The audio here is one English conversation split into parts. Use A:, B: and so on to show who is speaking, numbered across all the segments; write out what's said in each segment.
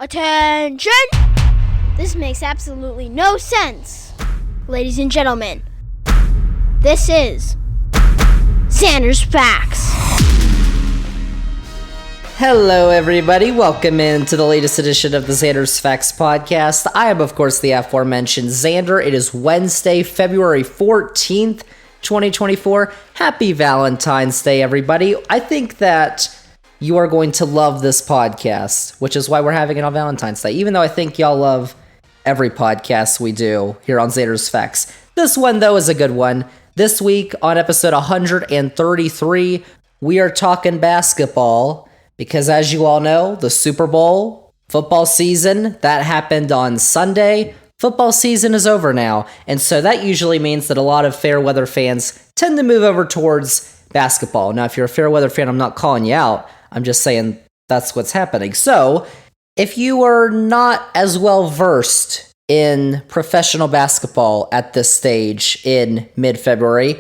A: Attention! This makes absolutely no sense. Ladies and gentlemen, this is Zander's Facts.
B: Hello everybody, welcome into the latest edition of the Zander's Facts podcast. I am of course the aforementioned Zander. It is Wednesday, February 14th, 2024. Happy Valentine's Day everybody. I think that you are going to love this podcast, which is why we're having it on Valentine's Day, even though I think y'all love every podcast we do here on Zander's Facts. This one, though, is a good one. This week, on episode 133, we are talking basketball, because as you all know, the Super Bowl football season, that happened on Sunday. Football season is over now, and so that usually means that a lot of fair weather fans tend to move over towards basketball. Now, if you're a fair weather fan, I'm not calling you out. I'm just saying that's what's happening. So, if you are not as well versed in professional basketball at this stage in mid-February,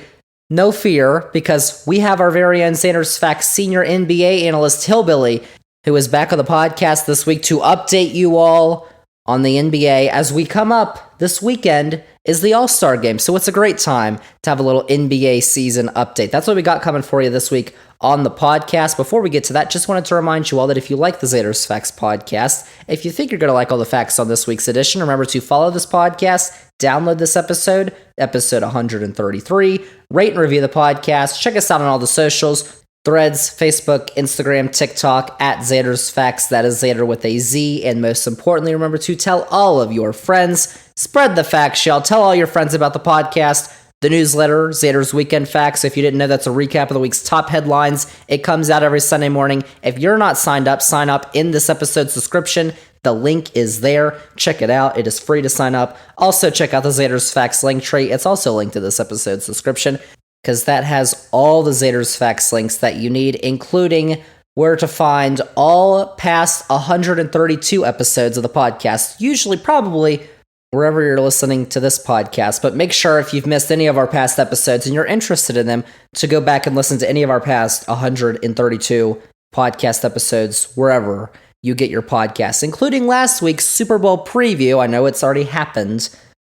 B: no fear, because we have our very own Zander's Facts senior NBA analyst Hillbilly, who is back on the podcast this week to update you all on the NBA. As we come up this weekend is the All-Star Game, so it's a great time to have a little NBA season update. That's what we got coming for you this week on the podcast. Before we get to that, just wanted to remind you all that if you like the Zander's Facts podcast, if you think you're going to like all the facts on this week's edition, remember to follow this podcast, download this episode 133, rate and review the podcast, check us out on all the socials, Threads, Facebook, Instagram, TikTok, at Zander's Facts. That is Zander with a Z. And most importantly, remember to tell all of your friends. Spread the facts, y'all. Tell all your friends about the podcast, the newsletter, Zander's Weekend Facts. If you didn't know, that's a recap of the week's top headlines. It comes out every Sunday morning. If you're not signed up, sign up in this episode's description. The link is there. Check it out. It is free to sign up. Also, check out the Zander's Facts link tree. It's also linked to this episode's description, because that has all the Zander's Facts links that you need, including where to find all past 132 episodes of the podcast, usually probably wherever you're listening to this podcast. But make sure if you've missed any of our past episodes and you're interested in them, to go back and listen to any of our past 132 podcast episodes wherever you get your podcasts, including last week's Super Bowl preview. I know it's already happened,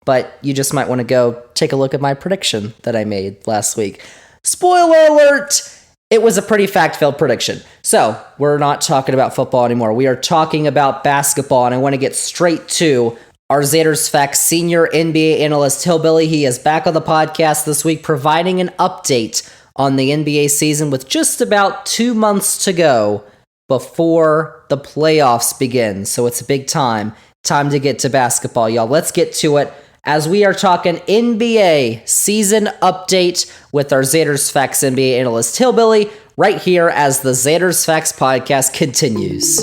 B: but you just might want to go take a look at my prediction that I made last week. Spoiler alert! It was a pretty fact-filled prediction. So, we're not talking about football anymore. We are talking about basketball, and I want to get straight to our Zander's Facts senior NBA analyst, Hillbilly. He is back on the podcast this week, providing an update on the NBA season with just about 2 months to go before the playoffs begin. So it's a big time to get to basketball, y'all. Let's get to it, as we are talking NBA season update with our Zander's Facts NBA analyst Hillbilly right here as the Zander's Facts podcast continues.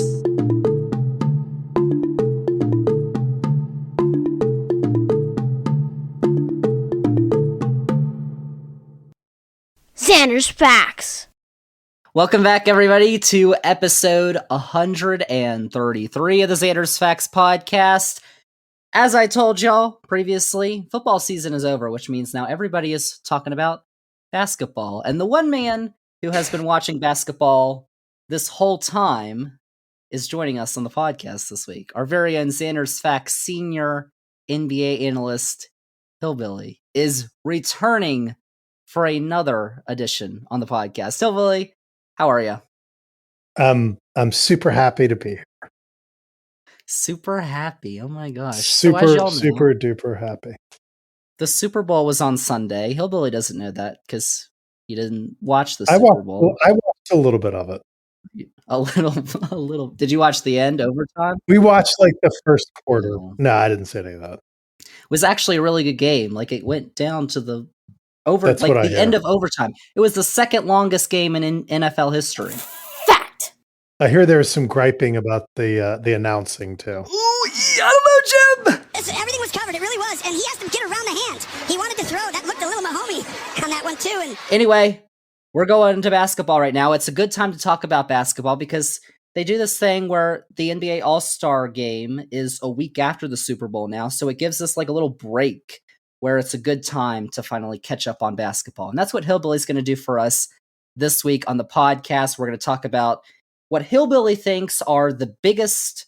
A: Zander's Facts.
B: Welcome back, everybody, to episode 133 of the Zander's Facts podcast. As I told y'all previously, football season is over, which means now everybody is talking about basketball. And the one man who has been watching basketball this whole time is joining us on the podcast this week. Our very own Zander's Facts senior NBA analyst, Hillbilly, is returning for another edition on the podcast. Hillbilly, how are you?
C: I'm super happy to be here.
B: Super happy. Oh my gosh.
C: Super duper happy.
B: The Super Bowl was on Sunday. Hillbilly doesn't know that because he didn't watch the Super Bowl.
C: I watched a little bit of it.
B: A little. Did you watch the end, overtime?
C: We watched like the first quarter. No, I didn't say any of that.
B: It was actually a really good game. Like, it went down to the end of overtime. It was the second longest game in NFL history.
A: Fact!
C: I hear there was some griping about the announcing too.
B: Ooh, I don't know, Jim.
D: Everything was covered. It really was. And he has to get around the hand. He wanted to throw. That looked a little Mahomey on that one too. And
B: anyway, we're going to basketball right now. It's a good time to talk about basketball because they do this thing where the NBA All-Star Game is a week after the Super Bowl now. So it gives us like a little break where it's a good time to finally catch up on basketball. And that's what Hillbilly's going to do for us this week on the podcast. We're going to talk about what Hillbilly thinks are the biggest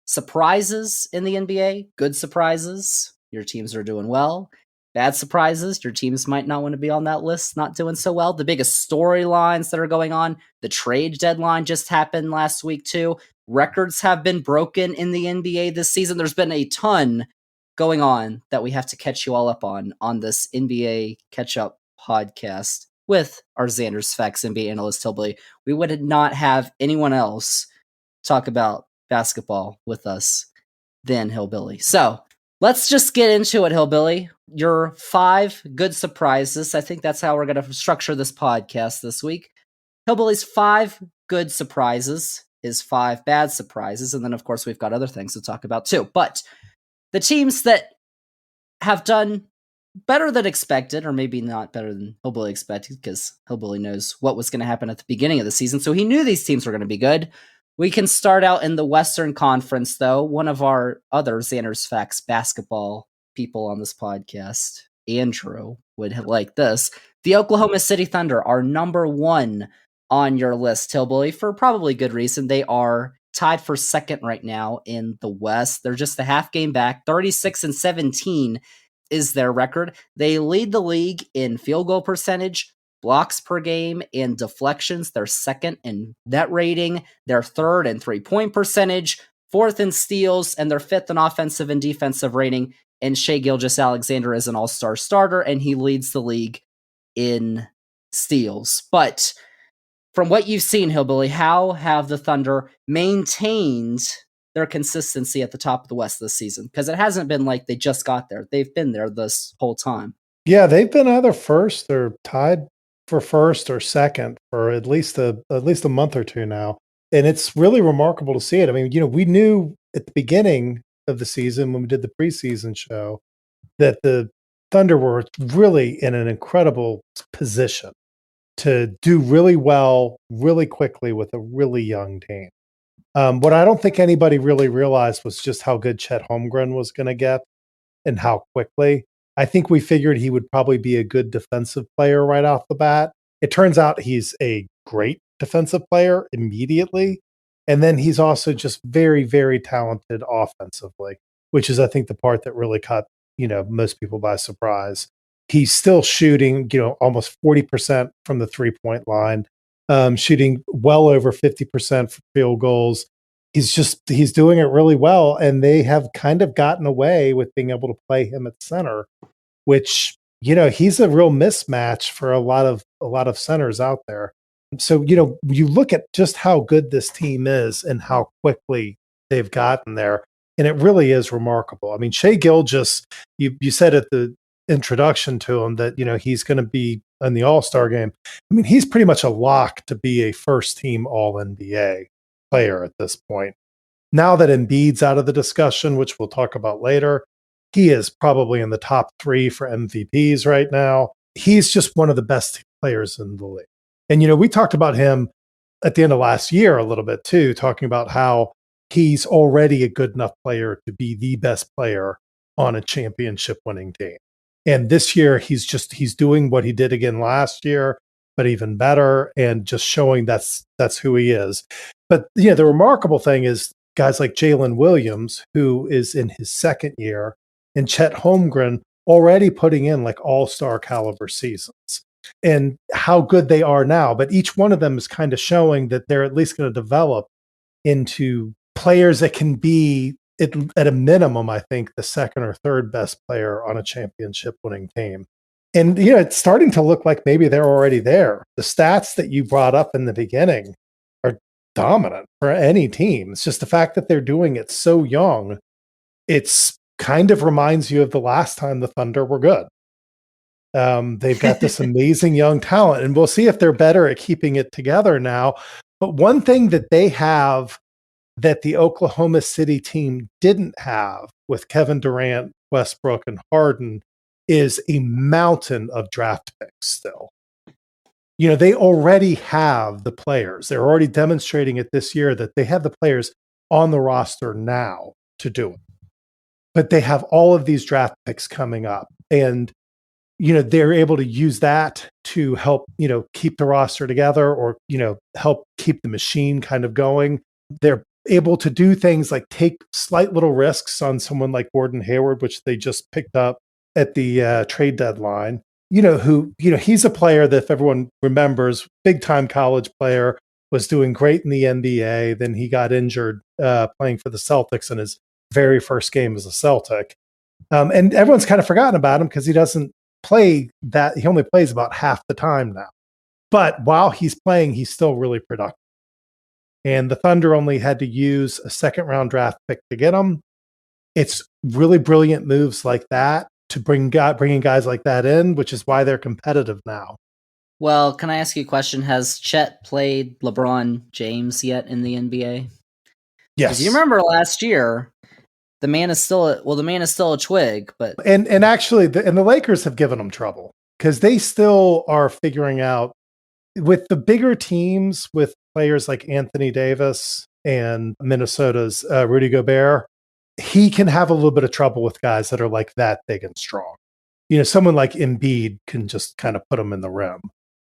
B: Surprises in the NBA, good surprises, your teams are doing well. Bad surprises, your teams might not want to be on that list, not doing so well. The biggest storylines that are going on, the trade deadline just happened last week too. Records have been broken in the NBA this season. There's been a ton going on that we have to catch you all up on this NBA catch-up podcast with our Zander's Facts NBA analyst Hillbilly. We would not have anyone else talk about basketball with us than Hillbilly. So let's just get into it, Hillbilly. Your 5 good surprises. I think that's how we're going to structure this podcast this week. Hillbilly's 5 good surprises, his 5 bad surprises, and then of course we've got other things to talk about too. But the teams that have done better than expected, or maybe not better than Hillbilly expected, because Hillbilly knows what was going to happen at the beginning of the season, so he knew these teams were going to be good. We can start out in the Western Conference, though. One of our other Xander's Facts basketball people on this podcast, Andrew, would like this. The Oklahoma City Thunder are number 1 on your list, Hillbilly, for probably good reason. They are tied for second right now in the West. They're just a half game back. 36-17 is their record. They lead the league in field goal percentage, blocks per game, and deflections. They're second in net rating. They're third in 3-point percentage, fourth in steals, and they're fifth in offensive and defensive rating. And Shai Gilgeous-Alexander is an all-star starter, and he leads the league in steals. But from what you've seen, Hillbilly, how have the Thunder maintained their consistency at the top of the West this season? Because it hasn't been like they just got there. They've been there this whole time.
C: Yeah, they've been either first or tied for first or second for at least a month or two now. And it's really remarkable to see it. I mean, we knew at the beginning of the season when we did the preseason show that the Thunder were really in an incredible position to do really well, really quickly with a really young team. What I don't think anybody really realized was just how good Chet Holmgren was going to get and how quickly. I think we figured he would probably be a good defensive player right off the bat. It turns out he's a great defensive player immediately. And then he's also just very, very talented offensively, which is, I think, the part that really caught, most people by surprise. He's still shooting, almost 40% from the 3-point line, shooting well over 50% for field goals. He's doing it really well. And they have kind of gotten away with being able to play him at center, which, he's a real mismatch for a lot of centers out there. So, you look at just how good this team is and how quickly they've gotten there. And it really is remarkable. I mean, Shai Gilgeous, you said at the introduction to him that, he's going to be in the All-Star game. I mean, he's pretty much a lock to be a first-team All-NBA player at this point. Now that Embiid's out of the discussion, which we'll talk about later, he is probably in the top 3 for MVPs right now. He's just one of the best players in the league. And, we talked about him at the end of last year a little bit too, talking about how he's already a good enough player to be the best player on a championship winning team. And this year, he's doing what he did again last year, but even better, and just showing that's who he is. But, the remarkable thing is guys like Jalen Williams, who is in his second year, and Chet Holmgren already putting in like all-star caliber seasons, and how good they are now. But each one of them is kind of showing that they're at least going to develop into players that can be, at a minimum, I think, the second or third best player on a championship winning team. And, it's starting to look like maybe they're already there. The stats that you brought up in the beginning are dominant for any team. It's just the fact that they're doing it so young. It's kind of reminds you of the last time the Thunder were good. They've got this amazing young talent, and we'll see if they're better at keeping it together now. But one thing that they have that the Oklahoma City team didn't have with Kevin Durant, Westbrook, and Harden is a mountain of draft picks still. They already have the players. They're already demonstrating it this year that they have the players on the roster now to do it. But they have all of these draft picks coming up. And, they're able to use that to help, keep the roster together or, help keep the machine kind of going. They're able to do things like take slight little risks on someone like Gordon Hayward, which they just picked up at the trade deadline. He's a player that, if everyone remembers, big time college player, was doing great in the NBA. Then he got injured playing for the Celtics in his very first game as a Celtic. And everyone's kind of forgotten about him because he doesn't play that. He only plays about half the time now. But while he's playing, he's still really productive. And the Thunder only had to use a second round draft pick to get him. It's really brilliant moves like that to bringing guys like that in, which is why they're competitive now.
B: Well, can I ask you a question? Has Chet played LeBron James yet in the NBA?
C: Yes.
B: You remember last year, the man is still a twig, but
C: and actually, the Lakers have given him trouble because they still are figuring out with the bigger teams with players like Anthony Davis and Minnesota's Rudy Gobert. He can have a little bit of trouble with guys that are like that big and strong. Someone like Embiid can just kind of put him in the rim.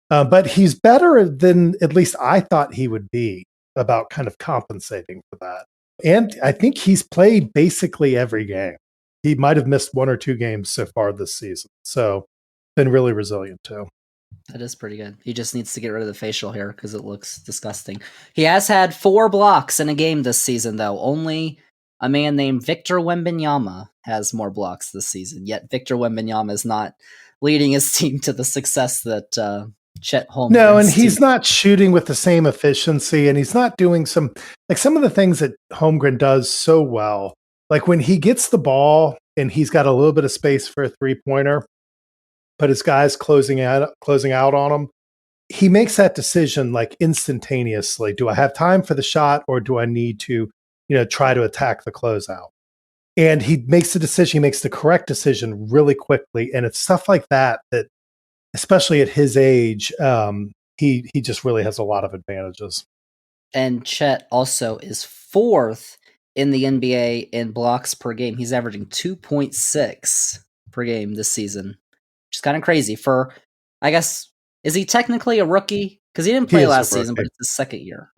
C: But he's better than at least I thought he would be about kind of compensating for that. And I think he's played basically every game. He might have missed one or two games so far this season. So been really resilient too.
B: That is pretty good. He just needs to get rid of the facial hair because it looks disgusting. He has had 4 blocks in a game this season, though. Only a man named Victor Wembanyama has more blocks this season. Yet Victor Wembanyama is not leading his team to the success that Chet Holmgren's
C: No, and he's not shooting with the same efficiency, and he's not doing some of the things that Holmgren does so well. Like when he gets the ball and he's got a little bit of space for a 3-pointer, but his guys closing out on him, he makes that decision like instantaneously. Do I have time for the shot, or do I need to, try to attack the closeout? And he makes the decision. He makes the correct decision really quickly, and it's stuff like that, especially at his age, he just really has a lot of advantages. And
B: Chet also is 4th in the NBA in blocks per game. He's averaging 2.6 per game this season, which is kind of crazy for, I guess, is he technically a rookie? Because he didn't play last season, but it's his second year.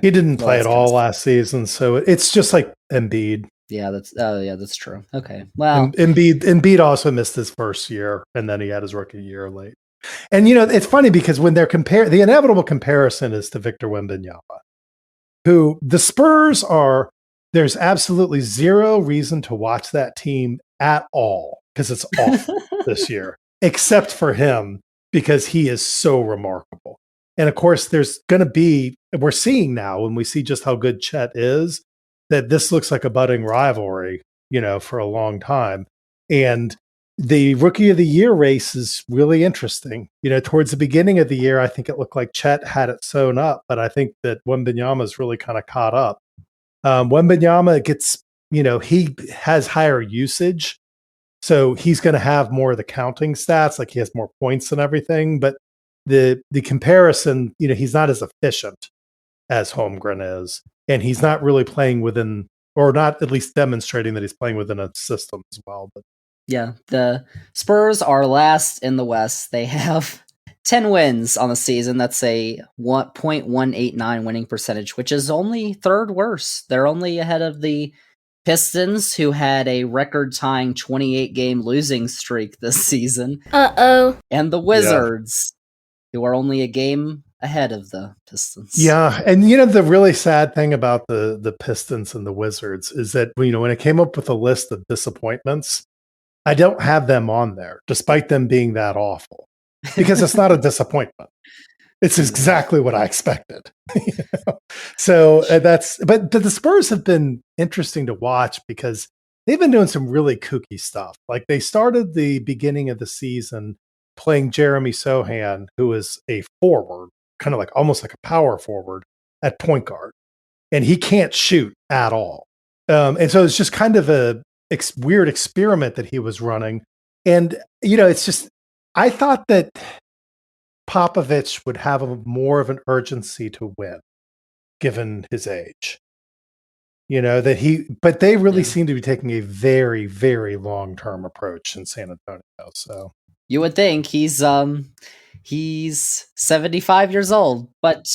C: He didn't play at all last season, so it's just like Embiid.
B: Yeah, that's true. Okay, well,
C: Embiid also missed his first year, and then he had his rookie year late. And it's funny because when they're the inevitable comparison is to Victor Wembanyama, who the Spurs are. There's absolutely zero reason to watch that team at all because it's awful this year, except for him because he is so remarkable. And of course, there's going to be, we're seeing now when we see just how good Chet is, that this looks like a budding rivalry, for a long time. And the Rookie of the Year race is really interesting. Towards the beginning of the year, I think it looked like Chet had it sewn up, but I think that Wembanyama's really kind of caught up. Wembanyama gets, he has higher usage, so he's going to have more of the counting stats, like he has more points and everything. But the comparison, he's not as efficient as Holmgren is, and he's not really playing within, or not at least demonstrating that he's playing within a system as well. But
B: yeah, the Spurs are last in the West. They have 10 wins on the season. That's a 1.189 winning percentage, which is only 3rd worst. They're only ahead of the Pistons, who had a record-tying 28-game losing streak this season.
A: Uh-oh.
B: And the Wizards, who are only a game ahead of the Pistons.
C: Yeah, and the really sad thing about the Pistons and the Wizards is that, when it came up with a list of disappointments, I don't have them on there, despite them being that awful. Because it's not a disappointment. It's exactly what I expected. So but the Spurs have been interesting to watch because they've been doing some really kooky stuff. Like they started the beginning of the season playing Jeremy Sohan, who is a forward, kind of like almost like a power forward at point guard. And he can't shoot at all. And so it's just kind of a weird experiment that he was running. And, it's just, I thought that Popovich would have more of an urgency to win, given his age. But they really seem to be taking a very, very long-term approach in San Antonio. So
B: you would think he's 75 years old, but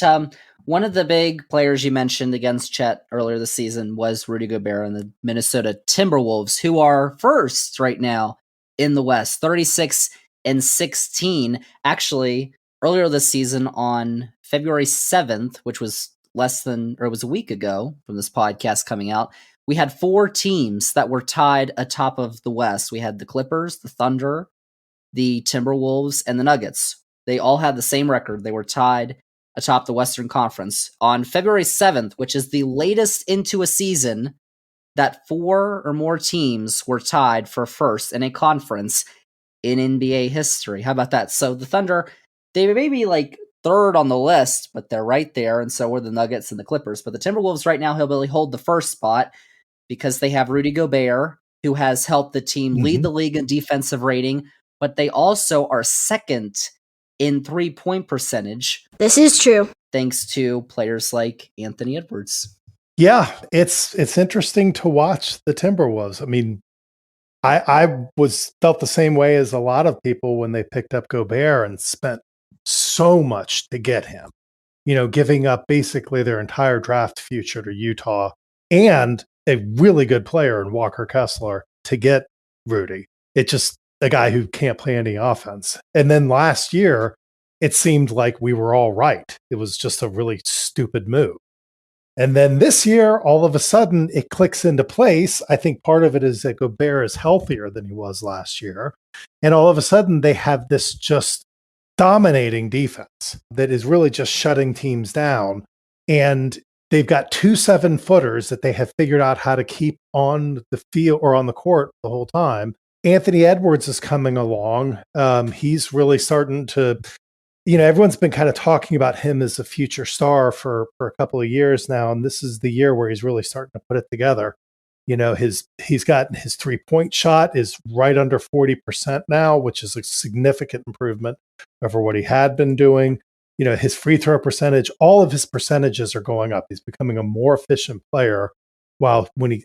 B: One of the big players you mentioned against Chet earlier this season was Rudy Gobert and the Minnesota Timberwolves, who are first right now in the West, 36-16. Actually, earlier this season on February 7th, which was it was a week ago from this podcast coming out, we had 4 teams that were tied atop of the West. We had the Clippers, the Thunder, the Timberwolves, and the Nuggets. They all had the same record. They were tied atop the Western Conference. On February 7th, which is the latest into a season that 4 or more teams were tied for first in a conference in NBA history. How about that? So the Thunder, they may be like third on the list, but they're right there, and so were the Nuggets and the Clippers. But the Timberwolves right now, hillbilly, hold the first spot because they have Rudy Gobert, who has helped the team lead the league in defensive rating, but they also are second in 3-point percentage.
A: This is true.
B: Thanks to players like Anthony Edwards.
C: Yeah, it's interesting to watch the Timberwolves. I mean, I felt the same way as a lot of people when they picked up Gobert and spent so much to get him. Giving up basically their entire draft future to Utah and a really good player in Walker Kessler to get Rudy. It's just a guy who can't play any offense. And then last year, it seemed like we were all right. It was just a really stupid move. And then this year, all of a sudden, it clicks into place. I think part of it is that Gobert is healthier than he was last year. And all of a sudden, they have this just dominating defense that is really just shutting teams down. And they've got 2 7-footers that they have figured out how to keep on the field or on the court the whole time. Anthony Edwards is coming along. He's really starting to, everyone's been kind of talking about him as a future star for a couple of years now. And this is the year where he's really starting to put it together. He's got his 3-point shot is right under 40% now, which is a significant improvement over what he had been doing. His free throw percentage, all of his percentages are going up. He's becoming a more efficient player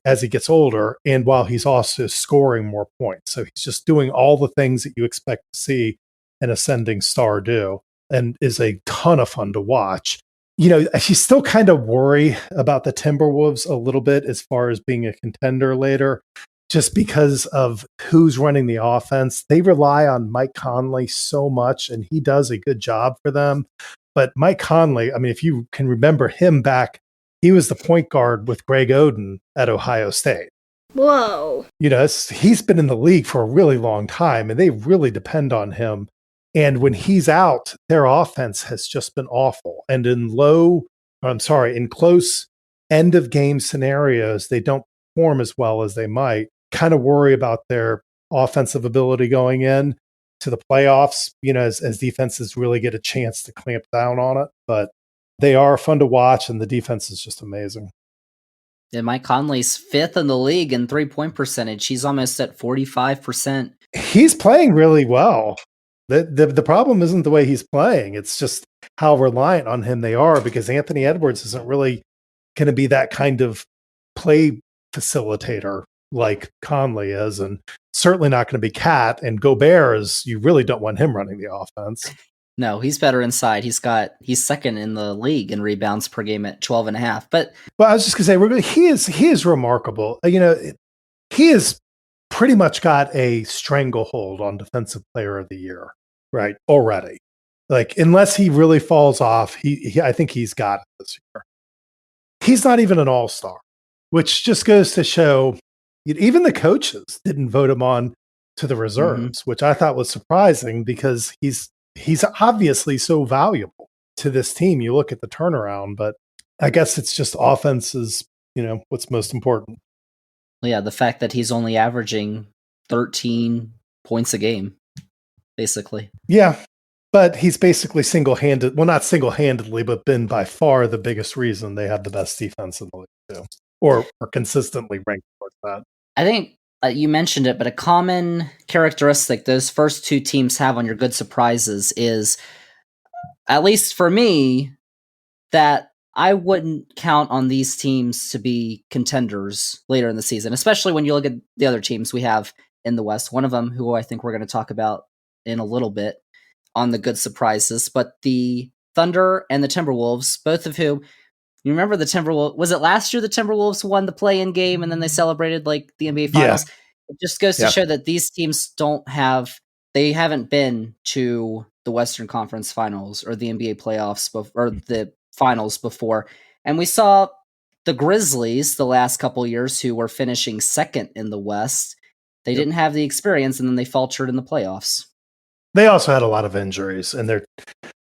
C: as he gets older, and while he's also scoring more points. So he's just doing all the things that you expect to see an ascending star do, and is a ton of fun to watch. I still kind of worry about the Timberwolves a little bit as far as being a contender later, just because of who's running the offense. They rely on Mike Conley so much, and he does a good job for them. But Mike Conley, I mean, if you can remember him back, he was the point guard with Greg Oden at Ohio State.
A: Whoa.
C: He's been in the league for a really long time, and they really depend on him. And when he's out, their offense has just been awful. And in close end of game scenarios, they don't perform as well as they might. Kind of worry about their offensive ability going in to the playoffs, as defenses really get a chance to clamp down on it. But they are fun to watch, and the defense is just amazing.
B: And Mike Conley's 5th in the league in 3-point percentage. He's almost at 45%.
C: He's playing really well. The problem isn't the way he's playing. It's just how reliant on him they are, because Anthony Edwards isn't really going to be that kind of play facilitator like Conley is, and certainly not going to be Cat. And Gobert you really don't want him running the offense.
B: No, he's better inside. He's second in the league in rebounds per game at 12.5. But
C: I was just going to say, he is remarkable. He has pretty much got a stranglehold on Defensive Player of the Year, right? Already, like unless he really falls off, I think he's got it this year. He's not even an all-star, which just goes to show even the coaches didn't vote him on to the reserves, which I thought was surprising because he's obviously so valuable to this team. You look at the turnaround, but I guess it's just offense is, what's most important.
B: Yeah, the fact that he's only averaging 13 points a game, basically.
C: Yeah, but he's basically single-handed, well, not single-handedly, but been by far the biggest reason they have the best defense in the league, too, or consistently ranked towards that.
B: I think you mentioned it, but a common characteristic those first 2 teams have on your good surprises is, at least for me, that I wouldn't count on these teams to be contenders later in the season, especially when you look at the other teams we have in the West. One of them, who I think we're going to talk about in a little bit on the good surprises, but the Thunder and the Timberwolves, both of whom, you remember the Timberwolves, was it last year the Timberwolves won the play-in game and then they celebrated like the NBA Finals? Yeah. It just goes to show that these teams they haven't been to the Western Conference Finals or the NBA playoffs or the finals before. And we saw the Grizzlies the last couple years who were finishing second in the West. They didn't have the experience and then they faltered in the playoffs.
C: They also had a lot of injuries and their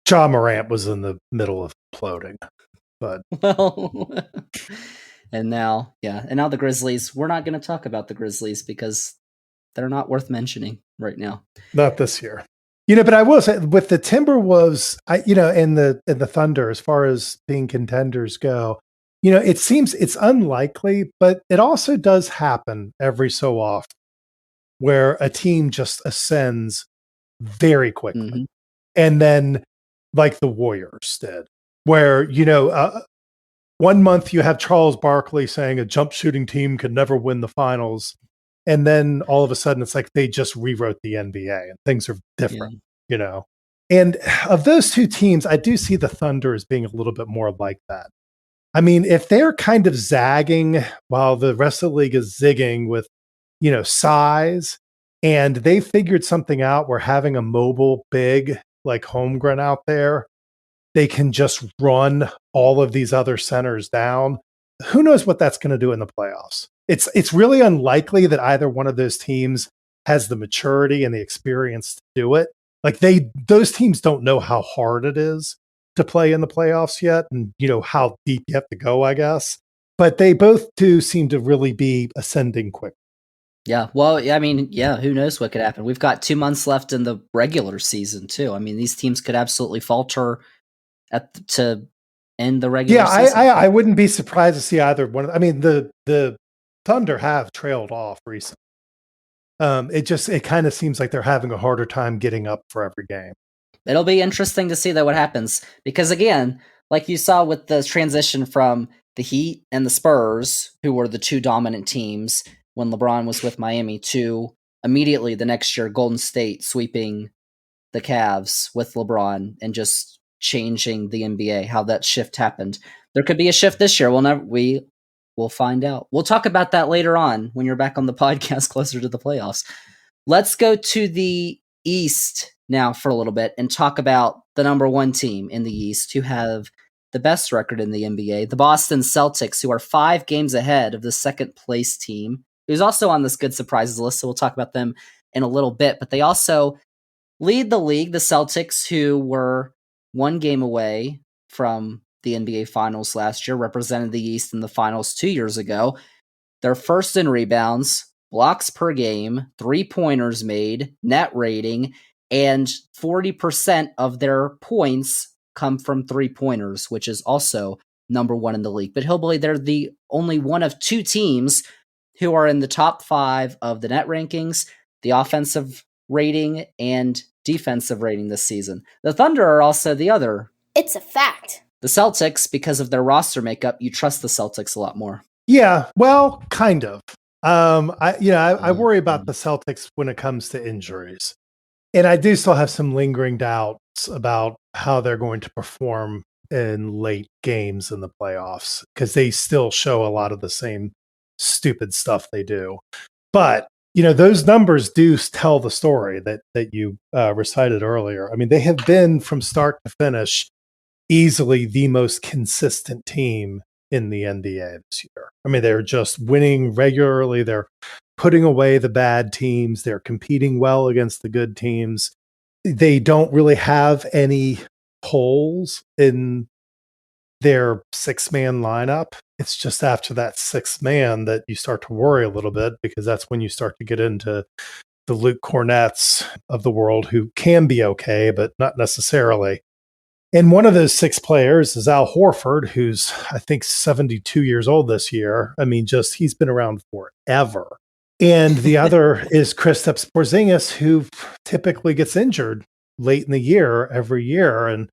C: Ja Morant was in the middle of imploding. But
B: well, and now the Grizzlies, we're not going to talk about the Grizzlies because they're not worth mentioning right now.
C: Not this year. But I will say with the Timberwolves, and the Thunder, as far as being contenders go, it seems it's unlikely, but it also does happen every so often where a team just ascends very quickly. Mm-hmm. And then like the Warriors did, where, 1 month you have Charles Barkley saying a jump shooting team could never win the finals. And then all of a sudden it's like they just rewrote the NBA and things are different, And of those two teams, I do see the Thunder as being a little bit more like that. I mean, if they're kind of zagging while the rest of the league is zigging with, size, and they figured something out where having a mobile big like Holmgren out there, they can just run all of these other centers down. Who knows what that's going to do in the playoffs? It's really unlikely that either one of those teams has the maturity and the experience to do it. Like those teams don't know how hard it is to play in the playoffs yet, and how deep you have to go, I guess. But they both do seem to really be ascending quick.
B: Yeah, well, I mean, who knows what could happen? We've got 2 months left in the regular season too. I mean, these teams could absolutely falter to end the regular season.
C: I wouldn't be surprised to see either one. I mean, the Thunder have trailed off recently. It kind of seems like they're having a harder time getting up for every game.
B: It'll be interesting to see what happens because again, like you saw with the transition from the Heat and the Spurs, who were the two dominant teams when LeBron was with Miami, to immediately the next year Golden State sweeping the Cavs with LeBron and just changing the NBA, how that shift happened. There could be a shift this year. We'll find out. We'll talk about that later on when you're back on the podcast closer to the playoffs. Let's go to the East now for a little bit and talk about the number one team in the East who have the best record in the NBA, the Boston Celtics, who are 5 games ahead of the second place team, who's also on this good surprises list. So we'll talk about them in a little bit, but they also lead the league, the Celtics, who were 1 game away from the NBA Finals last year, represented the East in the Finals 2 years ago. They're first in rebounds, blocks per game, 3-pointers made, net rating, and 40% of their points come from 3-pointers, which is also number 1 in the league. But Hillbilly, they're the only one of 2 teams who are in the top 5 of the net rankings, the offensive rating, and defensive rating this season. The Thunder are also the other.
A: It's a fact.
B: The Celtics, because of their roster makeup, you trust the Celtics a lot more.
C: Yeah, well, kind of. I worry about the Celtics when it comes to injuries. And I do still have some lingering doubts about how they're going to perform in late games in the playoffs because they still show a lot of the same stupid stuff they do. But, those numbers do tell the story that you recited earlier. I mean, they have been from start to finish easily the most consistent team in the NBA this year. I mean, they're just winning regularly. They're putting away the bad teams. They're competing well against the good teams. They don't really have any holes in their 6-man lineup. It's just after that 6th man that you start to worry a little bit because that's when you start to get into the Luke Cornettes of the world who can be okay, but not necessarily. And one of those 6 players is Al Horford, who's, I think, 72 years old this year. I mean, he's been around forever. And the other is Kristaps Porzingis, who typically gets injured late in the year every year. And,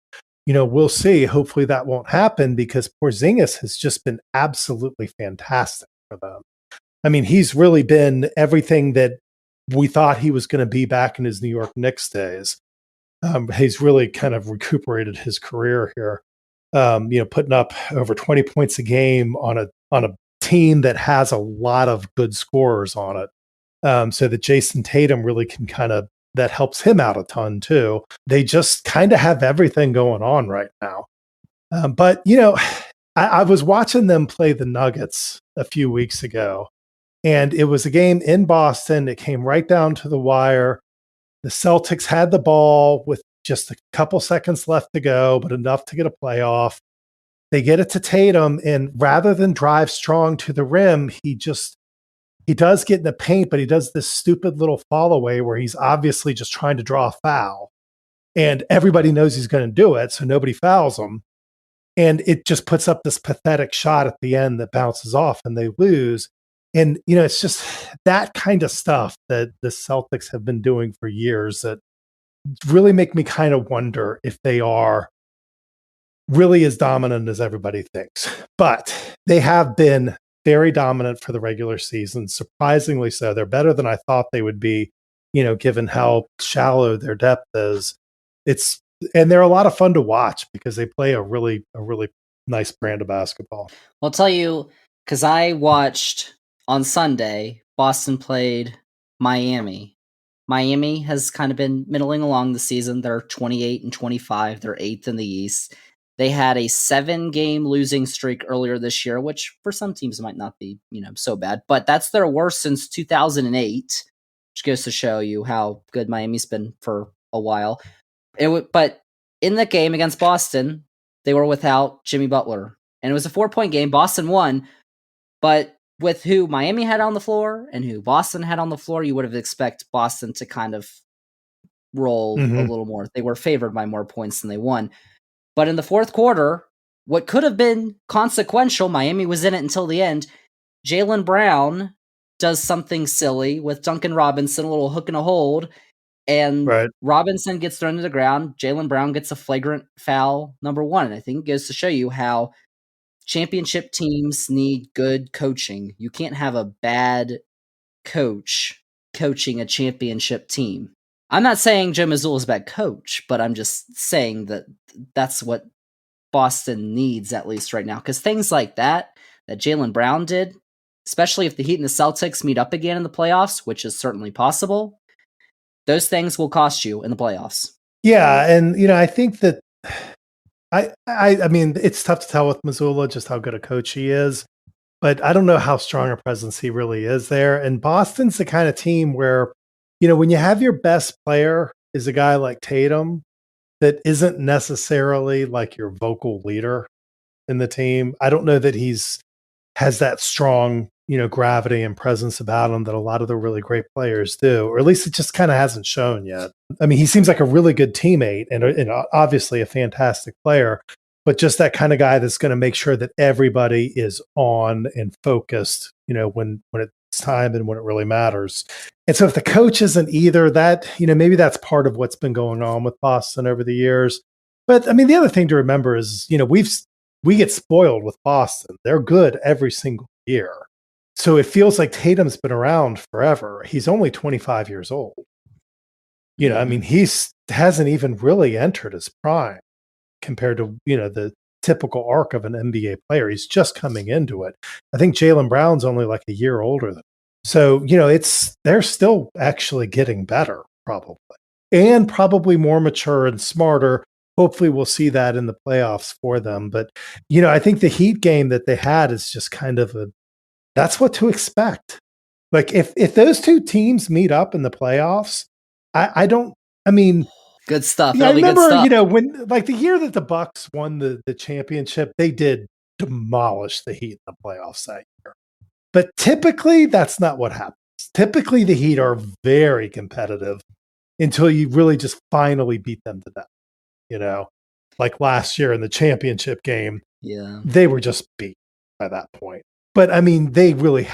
C: we'll see. Hopefully that won't happen because Porzingis has just been absolutely fantastic for them. I mean, he's really been everything that we thought he was going to be back in his New York Knicks days. He's really kind of recuperated his career here. Putting up over 20 points a game on a team that has a lot of good scorers on it. So that Jason Tatum really can that helps him out a ton too. They just kind of have everything going on right now. But I was watching them play the Nuggets a few weeks ago, and it was a game in Boston. It came right down to the wire. The Celtics had the ball with just a couple seconds left to go, but enough to get a playoff. They get it to Tatum, and rather than drive strong to the rim, he does get in the paint, but he does this stupid little fall away where he's obviously just trying to draw a foul. And everybody knows he's going to do it, so nobody fouls him. And it just puts up this pathetic shot at the end that bounces off and they lose. And, it's just that kind of stuff that the Celtics have been doing for years that really make me kind of wonder if they are really as dominant as everybody thinks. But they have been very dominant for the regular season, surprisingly so. They're better than I thought they would be, given how shallow their depth is. And they're a lot of fun to watch because they play a really nice brand of basketball.
B: I'll tell you, because I watched on Sunday, Boston played Miami. Miami has kind of been middling along the season. They're 28-25. They're 8th in the East. They had a 7-game losing streak earlier this year, which for some teams might not be, so bad. But that's their worst since 2008, which goes to show you how good Miami's been for a while. But in the game against Boston, they were without Jimmy Butler. And it was a 4-point game. Boston won. But with who Miami had on the floor and who Boston had on the floor, you would have expected Boston to kind of roll a little more. They were favored by more points than they won. But in the fourth quarter, what could have been consequential, Miami was in it until the end. Jaylen Brown does something silly with Duncan Robinson, a little hook and a hold. And Robinson gets thrown to the ground. Jaylen Brown gets a flagrant foul, number 1. And I think it goes to show you how championship teams need good coaching. You can't have a bad coach coaching a championship team. I'm not saying Joe Mazzulla is a bad coach, but I'm just saying that that's what Boston needs, at least right now. Because things like that Jaylen Brown did, especially if the Heat and the Celtics meet up again in the playoffs, which is certainly possible, those things will cost you in the playoffs.
C: Yeah, and I think that I mean it's tough to tell with Mazzulla just how good a coach he is, but I don't know how strong a presence he really is there. And Boston's the kind of team where, when you have your best player is a guy like Tatum that isn't necessarily like your vocal leader in the team. I don't know that has that strong, gravity and presence about him that a lot of the really great players do, or at least it just kind of hasn't shown yet. I mean, he seems like a really good teammate and obviously a fantastic player, but just that kind of guy that's going to make sure that everybody is on and focused, when it's time and when it really matters. And so if the coach isn't either, that, maybe that's part of what's been going on with Boston over the years. But I mean, the other thing to remember is, we get spoiled with Boston. They're good every single year. So it feels like Tatum's been around forever. He's only 25 years old. I mean, hasn't even really entered his prime compared to, the typical arc of an NBA player. He's just coming into it. I think Jaylen Brown's only like a year older than him. So, they're still actually getting better, probably, and probably more mature and smarter. Hopefully we'll see that in the playoffs for them. But, I think the Heat game that they had is just kind of that's what to expect. Like if those two teams meet up in the playoffs,
B: good stuff.
C: Yeah, I remember, when like the year that the Bucks won the championship, they did demolish the Heat in the playoffs that year. But typically that's not what happens. Typically the Heat are very competitive until you really just finally beat them to death. Like last year in the championship game, they were just beat by that point. But I mean, they really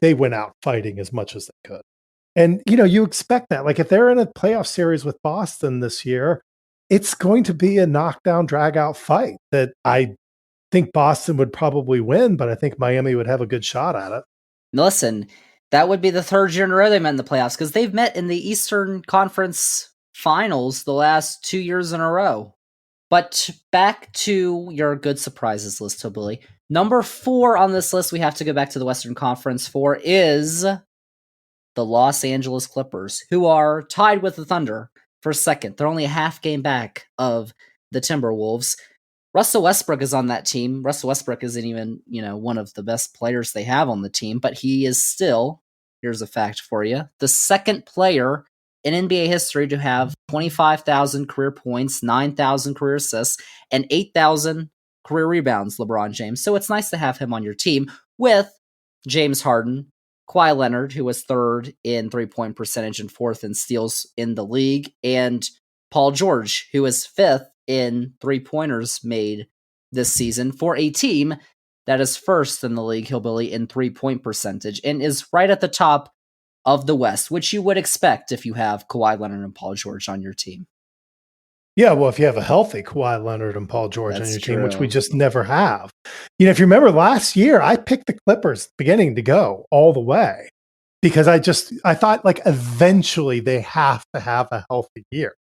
C: they went out fighting as much as they could. And, you expect that. Like if they're in a playoff series with Boston this year, it's going to be a knockdown, drag out fight that I think Boston would probably win, but I think Miami would have a good shot at it.
B: Listen, that would be the third year in a row they met in the playoffs because they've met in the Eastern Conference finals the last 2 years in a row. But back to your good surprises list, Billy. Number 4 on this list, we have to go back to the Western Conference for, is the Los Angeles Clippers, who are tied with the Thunder for second. They're only a half game back of the Timberwolves. Russell Westbrook is on that team. Russell Westbrook isn't even, one of the best players they have on the team, but he is still, here's a fact for you, the second player in NBA history to have 25,000 career points, 9,000 career assists, and 8,000 career rebounds, LeBron James. So it's nice to have him on your team with James Harden, Kawhi Leonard, who was third in three-point percentage and fourth in steals in the league, and Paul George, who is fifth in three-pointers made this season for a team that is first in the league, Hillbilly, in three-point percentage, and is right at the top of the West, which you would expect if you have Kawhi Leonard and Paul George on your team.
C: Yeah, well, if you have a healthy Kawhi Leonard and Paul George
B: That's
C: on your
B: true.
C: team, which we just never have. If you remember last year, I picked the Clippers beginning to go all the way because I thought like eventually they have to have a healthy year.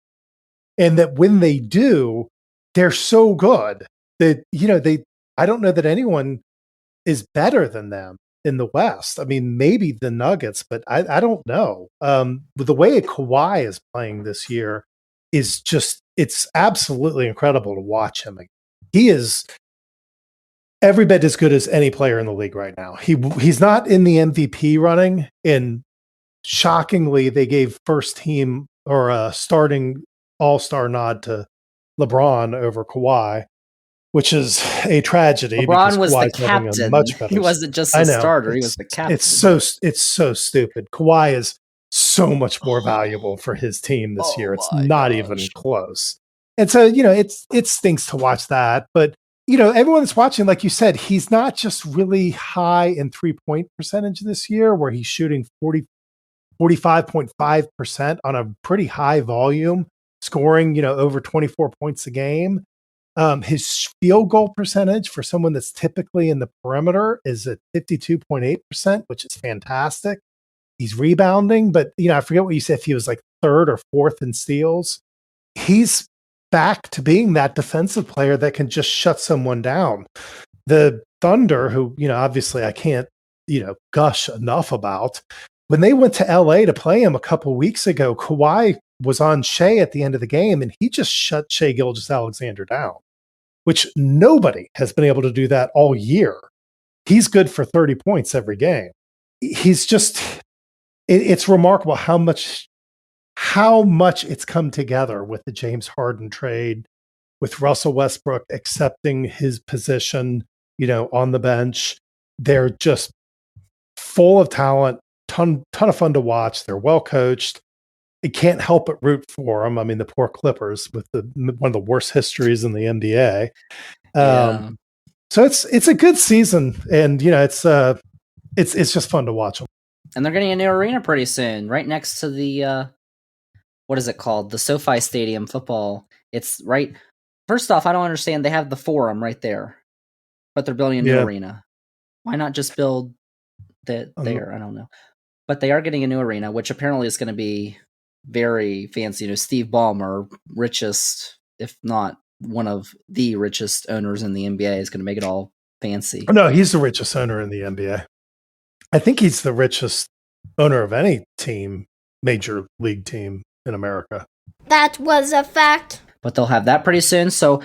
C: And that when they do, they're so good that, I don't know that anyone is better than them in the West. I mean, maybe the Nuggets, but I don't know. The way Kawhi is playing this year is just, it's absolutely incredible to watch him. He is every bit as good as any player in the league right now. He's not in the MVP running, and shockingly, they gave first team or a starting all-star nod to LeBron over Kawhi, which is a tragedy.
B: LeBron was the
C: Kawhi's having a
B: captain.
C: much better
B: He wasn't just
C: I
B: a
C: know.
B: starter. He was the captain.
C: It's so stupid. Kawhi is so much more valuable for his team this year. It's not even close. And so, it stinks to watch that. But, everyone that's watching, like you said, he's not just really high in three-point percentage this year, where he's shooting 45.5% on a pretty high volume, scoring, over 24 points a game. His field goal percentage for someone that's typically in the perimeter is at 52.8%, which is fantastic. He's rebounding, but I forget what you said, if he was like third or fourth in steals. He's back to being that defensive player that can just shut someone down. The Thunder, who, obviously I can't, gush enough about, when they went to LA to play him a couple weeks ago, Kawhi was on Shea at the end of the game, and he just shut Shea Gilgeous-Alexander down, which nobody has been able to do that all year. He's good for 30 points every game. He's just, it's remarkable how much it's come together with the James Harden trade, with Russell Westbrook accepting his position, on the bench. They're just full of talent, ton of fun to watch. They're well coached. You can't help but root for them. I mean, the poor Clippers with one of the worst histories in the NBA. So it's a good season, and it's just fun to watch them.
B: And they're getting a new arena pretty soon, right next to the what is it called? The SoFi Stadium football. It's right. First off, I don't understand. They have the Forum right there, but they're building a new arena. Why not just build that there? I don't know. But they are getting a new arena, which apparently is going to be very fancy. Steve Ballmer, richest, if not one of the richest owners in the NBA, is going to make it all fancy.
C: No, he's the richest owner in the NBA. I think he's the richest owner of any team, major league team in America.
A: That was a fact.
B: But they'll have that pretty soon. So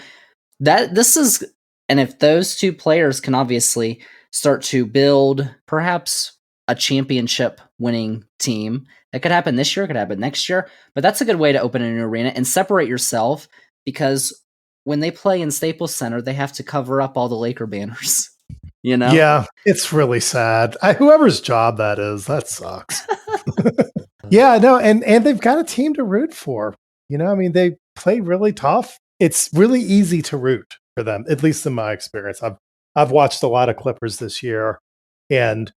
B: and if those two players can obviously start to build perhaps a championship winning team, it could happen this year, it could happen next year, but that's a good way to open a new arena and separate yourself, because when they play in Staples Center, they have to cover up all the Laker banners.
C: Yeah, it's really sad. Whoever's job that is, that sucks. Yeah, no, and they've got a team to root for. I mean, they play really tough. It's really easy to root for them, at least in my experience. I've watched a lot of Clippers this year, and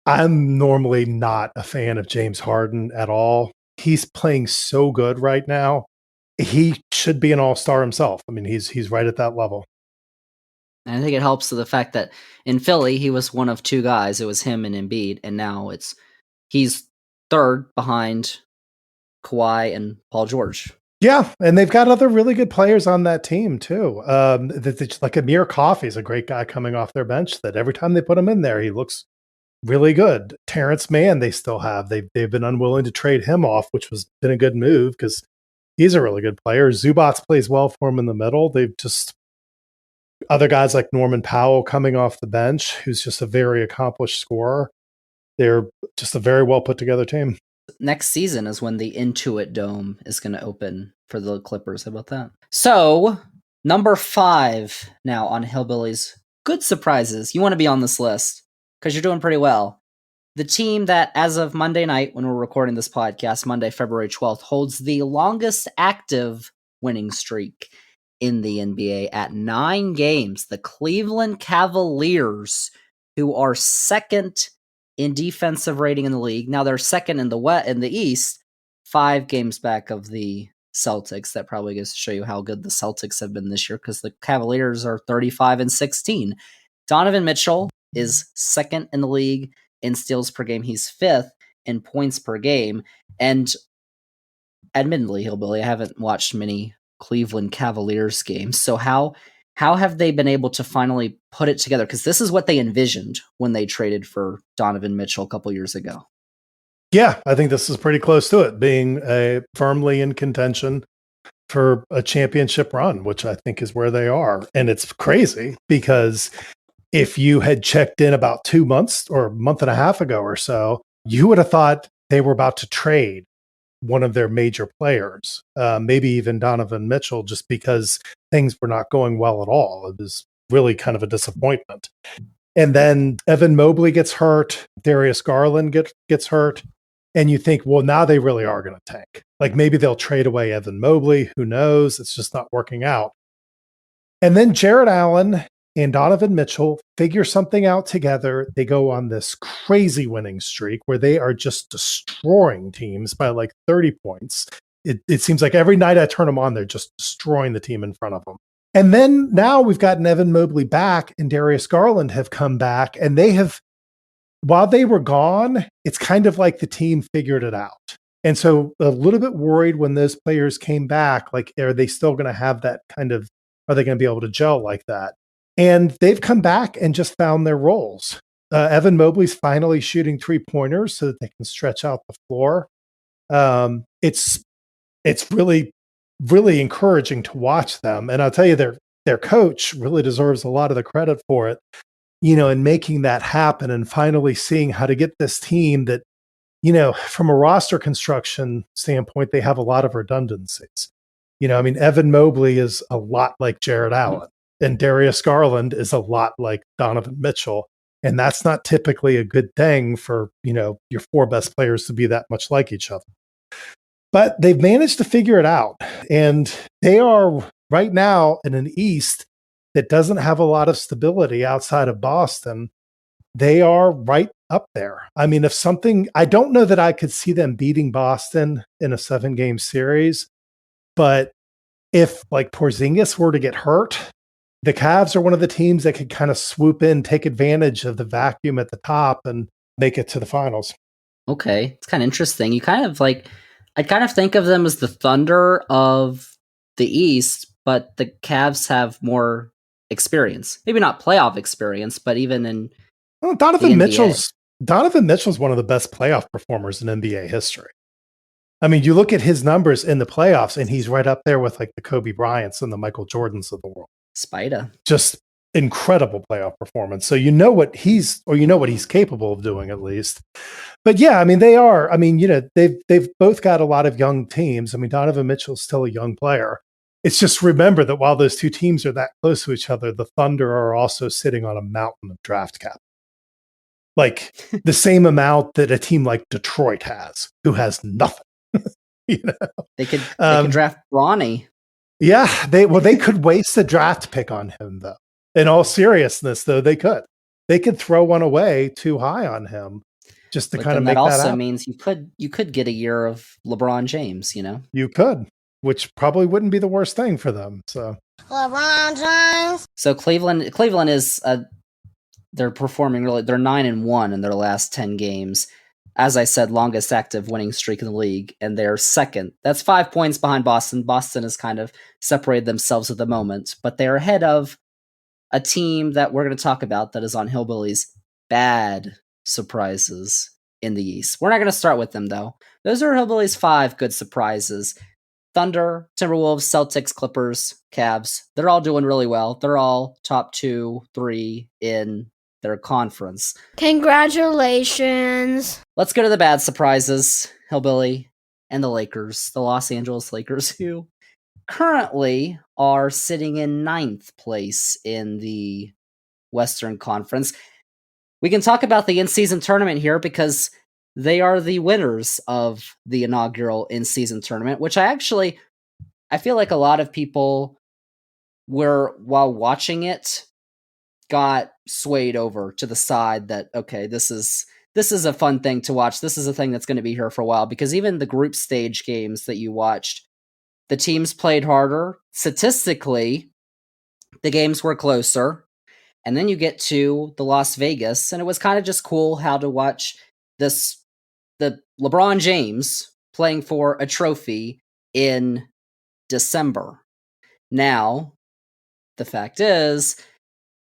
C: I'm normally not a fan of James Harden at all. He's playing so good right now. He should be an all-star himself. I mean, he's right at that level.
B: And I think it helps to the fact that in Philly, he was one of two guys. It was him and Embiid, and now he's third behind Kawhi and Paul George.
C: Yeah, and they've got other really good players on that team too. Like Amir Coffey is a great guy coming off their bench that every time they put him in there, he looks really good. Terrence Mann, they still have. They've been unwilling to trade him off, which was been a good move because he's a really good player. Zubats plays well for him in the middle. They've just other guys like Norman Powell coming off the bench, who's just a very accomplished scorer. They're just a very well put together team.
B: Next season is when the Intuit Dome is going to open for the Clippers. How about that? So, number 5 now on Hillbillies. Good surprises. You want to be on this list because you're doing pretty well. The team that, as of Monday night, when we're recording this podcast, Monday, February 12th, holds the longest active winning streak in the NBA at 9 games. The Cleveland Cavaliers, who are second in defensive rating in the league. Now they're second in the East, 5 games back of the Celtics. That probably goes to show you how good the Celtics have been this year because the Cavaliers are 35-16. Donovan Mitchell is second in the league in steals per game. He's 5th in points per game. And admittedly, Hillbilly, I haven't watched many Cleveland Cavaliers games. So how have they been able to finally put it together? Because this is what they envisioned when they traded for Donovan Mitchell a couple years ago.
C: Yeah, I think this is pretty close to it, being firmly in contention for a championship run, which I think is where they are. And it's crazy because if you had checked in about 2 months or a month and a half ago or so, you would have thought they were about to trade one of their major players, maybe even Donovan Mitchell, just because things were not going well at all. It was really kind of a disappointment. And then Evan Mobley gets hurt, Darius Garland gets hurt, and you think, well, now they really are going to tank. Like maybe they'll trade away Evan Mobley. Who knows? It's just not working out. And then Jared Allen and Donovan Mitchell figure something out together. They go on this crazy winning streak where they are just destroying teams by like 30 points. It seems like every night I turn them on, they're just destroying the team in front of them. And then now we've gotten Evan Mobley back and Darius Garland have come back, and they have, while they were gone, it's kind of like the team figured it out. And so a little bit worried when those players came back, like, are they still going to have that kind of, are they going to be able to gel like that? And they've come back and just found their roles. Evan Mobley's finally shooting 3-pointers so that they can stretch out the floor. It's really, really encouraging to watch them. And I'll tell you, their coach really deserves a lot of the credit for it, in making that happen and finally seeing how to get this team that, from a roster construction standpoint, they have a lot of redundancies. Evan Mobley is a lot like Jared Allen. And Darius Garland is a lot like Donovan Mitchell. And that's not typically a good thing for, your 4 best players to be that much like each other. But they've managed to figure it out. And they are right now in an East that doesn't have a lot of stability outside of Boston. They are right up there. I mean, I don't know that I could see them beating Boston in a 7-game series. But if like Porzingis were to get hurt, the Cavs are one of the teams that could kind of swoop in, take advantage of the vacuum at the top and make it to the finals.
B: Okay. It's kind of interesting. I kind of think of them as the Thunder of the East, but the Cavs have more experience. Maybe not playoff experience, but even in
C: Donovan Mitchell's one of the best playoff performers in NBA history. I mean, you look at his numbers in the playoffs and he's right up there with like the Kobe Bryants and the Michael Jordans of the world.
B: Spida.
C: Just incredible playoff performance. So what he's capable of doing at least. But yeah, I mean, they've both got a lot of young teams. I mean, Donovan Mitchell's still a young player. It's just remember that while those two teams are that close to each other, the Thunder are also sitting on a mountain of draft cap. Like the same amount that a team like Detroit has, who has nothing.
B: They could draft Bronny.
C: Yeah, they could waste a draft pick on him though. In all seriousness, though, they could throw one away too high on him just to kind of make that happen.
B: That also means you could get a year of LeBron James,
C: You could, which probably wouldn't be the worst thing for them. So
A: LeBron James.
B: So Cleveland is they're performing really. They're 9-1 in their last 10 games. as I said, longest active winning streak in the league, and they're second. That's 5 points behind Boston. Boston has kind of separated themselves at the moment, but they're ahead of a team that we're going to talk about that is on Hillbilly's bad surprises in the East. We're not going to start with them, though. Those are Hillbilly's 5 good surprises. Thunder, Timberwolves, Celtics, Clippers, Cavs. They're all doing really well. They're all top 2, 3 in their conference.
A: Congratulations.
B: Let's go to the bad surprises. Hillbilly and the Lakers, the Los Angeles Lakers, who currently are sitting in 9th place in the Western Conference. We can talk about the in-season tournament here because they are the winners of the inaugural in-season tournament, which I feel like a lot of people were, while watching it, got swayed over to the side that, okay, this is a fun thing to watch. This is a thing that's going to be here for a while, because even the group stage games that you watched, the teams played harder. Statistically, the games were closer. And then you get to the Las Vegas, and it was kind of just cool how to watch the LeBron James playing for a trophy in December. Now, the fact is,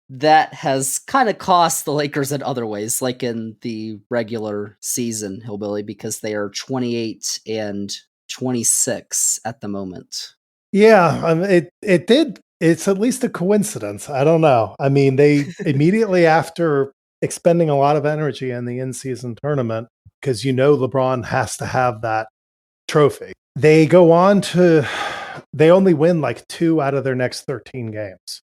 B: that has kind of cost the Lakers in other ways, like in the regular season, Hillbilly, because they are 28 and 26 at the moment.
C: Yeah, it did. It's at least a coincidence. I don't know. I mean, they immediately after expending a lot of energy in the in-season tournament, because LeBron has to have that trophy, they go on to, they only win like 2 out of their next 13 games.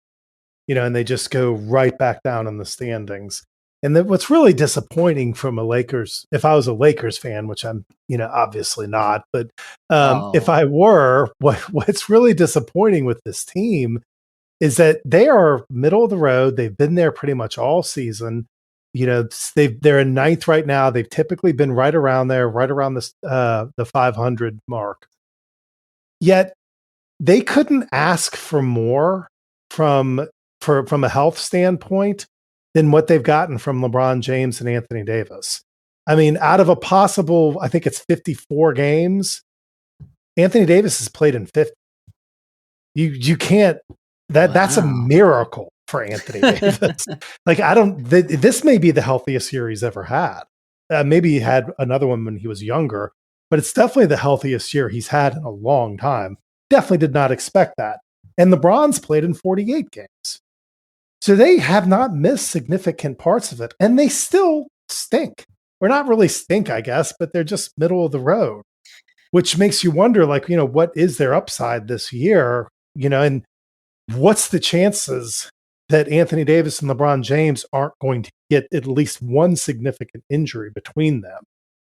C: And they just go right back down in the standings. And then what's really disappointing from a Lakers, if I was a Lakers fan, which I'm, obviously not, but if I were, what's really disappointing with this team is that they are middle of the road. They've been there pretty much all season. They're in 9th right now. They've typically been right around there, right around this the 500 mark. Yet they couldn't ask for more from a health standpoint than what they've gotten from LeBron James and Anthony Davis. I mean, out of a possible, I think it's 54 games, Anthony Davis has played in 50. You can't, that's a miracle for Anthony Davis. Like, this may be the healthiest year he's ever had. Maybe he had another one when he was younger, but it's definitely the healthiest year he's had in a long time. Definitely did not expect that. And LeBron's played in 48 games. So they have not missed significant parts of it, and they still stink. Or not really stink, I guess, but they're just middle of the road, which makes you wonder, like, what is their upside this year? And what's the chances that Anthony Davis and LeBron James aren't going to get at least one significant injury between them?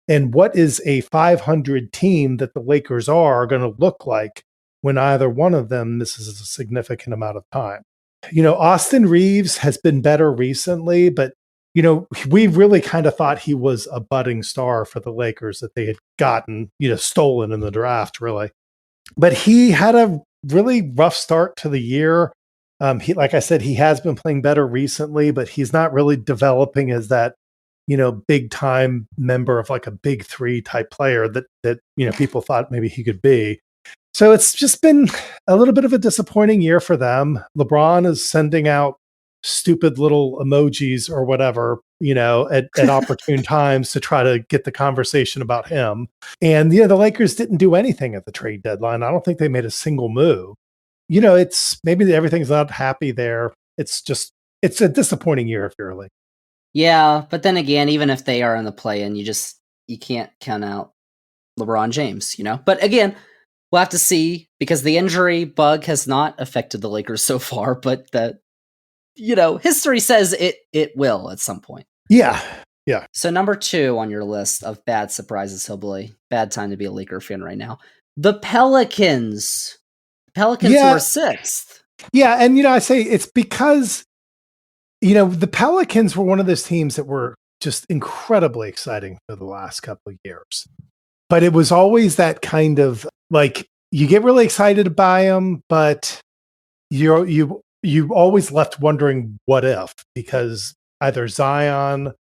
C: And what is a 500 team that the Lakers are going to look like when either one of them misses a significant amount of time? Austin Reeves has been better recently, but, we really kind of thought he was a budding star for the Lakers that they had gotten, stolen in the draft, really. But he had a really rough start to the year. Like I said, he has been playing better recently, but he's not really developing as that, big time member of like a big 3 type player that people thought maybe he could be. So it's just been a little bit of a disappointing year for them. LeBron is sending out stupid little emojis or whatever, at opportune times to try to get the conversation about him. And, the Lakers didn't do anything at the trade deadline. I don't think they made a single move. It's maybe everything's not happy there. It's a disappointing year if you're a Laker.
B: Yeah, but then again, even if they are in the play-in, you can't count out LeBron James, But again, we'll have to see, because the injury bug has not affected the Lakers so far, but history says it will at some point.
C: Yeah. Yeah.
B: So number 2 on your list of bad surprises, Hillbilly, bad time to be a Laker fan right now. The Pelicans. Who are 6th.
C: Yeah, and I say it's because the Pelicans were one of those teams that were just incredibly exciting for the last couple of years. But it was always that kind of, like, you get really excited by them, but you always left wondering what if, because either Zion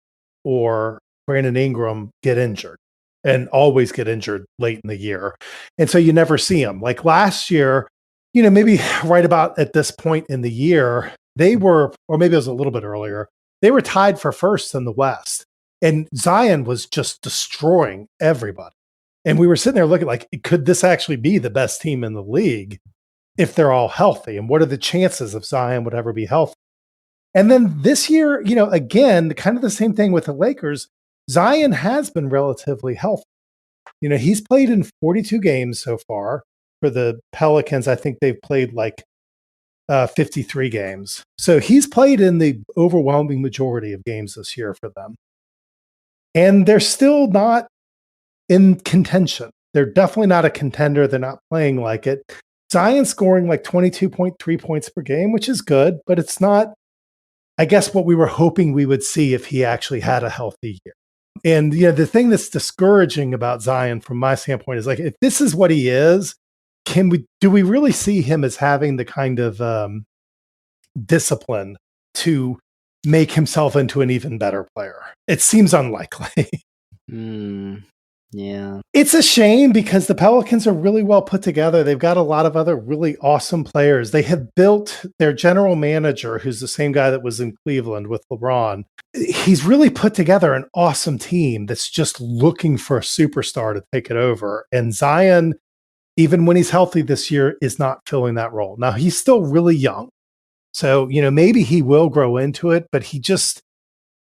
C: or Brandon Ingram get injured and always get injured late in the year. And so you never see him. Like last year, maybe right about at this point in the year, they were, or maybe it was a little bit earlier, they were tied for first in the West. And Zion was just destroying everybody. And we were sitting there looking like, could this actually be the best team in the league if they're all healthy? And what are the chances of Zion would ever be healthy? And then this year, again, kind of the same thing with the Lakers. Zion has been relatively healthy. He's played in 42 games so far. For the Pelicans, I think they've played like 53 games. So he's played in the overwhelming majority of games this year for them. And they're still not in contention. They're definitely not a contender. They're not playing like it. Zion scoring like 22.3 points per game, which is good, but it's not, I guess, what we were hoping we would see if he actually had a healthy year. And the thing that's discouraging about Zion from my standpoint is like, if this is what he is, do we really see him as having the kind of discipline to make himself into an even better player? It seems unlikely.
B: Yeah.
C: It's a shame because the Pelicans are really well put together. They've got a lot of other really awesome players. They have built their general manager, who's the same guy that was in Cleveland with LeBron. He's really put together an awesome team that's just looking for a superstar to take it over. And Zion, even when he's healthy this year, is not filling that role. Now, he's still really young. So, maybe he will grow into it, but he just,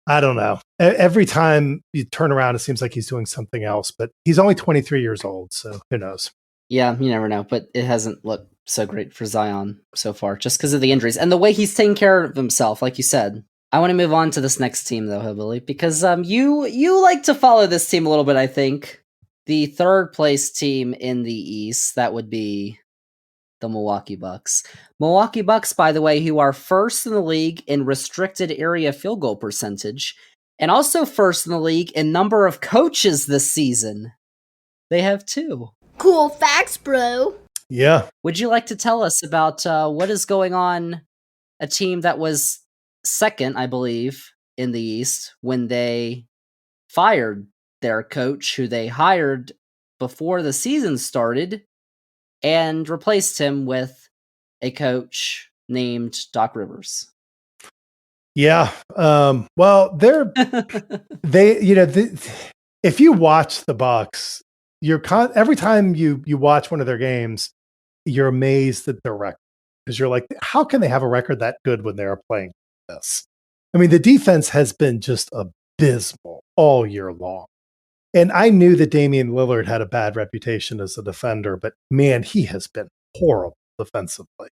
C: I don't know. Every time you turn around, it seems like he's doing something else, but he's only 23 years old, so who knows?
B: Yeah, you never know, but it hasn't looked so great for Zion so far, just because of the injuries and the way he's taking care of himself, like you said. I want to move on to this next team, though, Hillbilly, because you like to follow this team a little bit, I think. The third place team in the East, that would be the Milwaukee Bucks. Milwaukee Bucks, by the way, who are first in the league in restricted area field goal percentage, and also first in the league in number of coaches this season. They have 2.
A: Cool facts, bro.
C: Yeah.
B: Would you like to tell us about what is going on? A team that was second, I believe, in the East when they fired their coach, who they hired before the season started, and replaced him with a coach named Doc Rivers.
C: Yeah. Well, if you watch the Bucks, every time you watch one of their games, you're amazed at their record because you're like, how can they have a record that good when they're playing this? I mean, the defense has been just abysmal all year long. And I knew that Damian Lillard had a bad reputation as a defender, but man, he has been horrible defensively.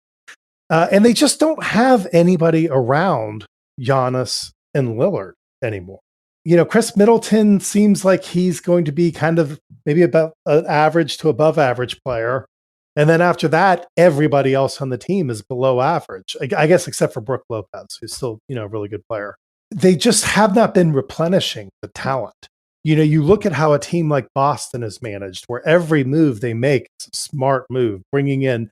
C: And they just don't have anybody around Giannis and Lillard anymore. Chris Middleton seems like he's going to be kind of maybe about an average to above average player. And then after that, everybody else on the team is below average, I guess, except for Brook Lopez, who's still, a really good player. They just have not been replenishing the talent. You look at how a team like Boston is managed, where every move they make is a smart move, bringing in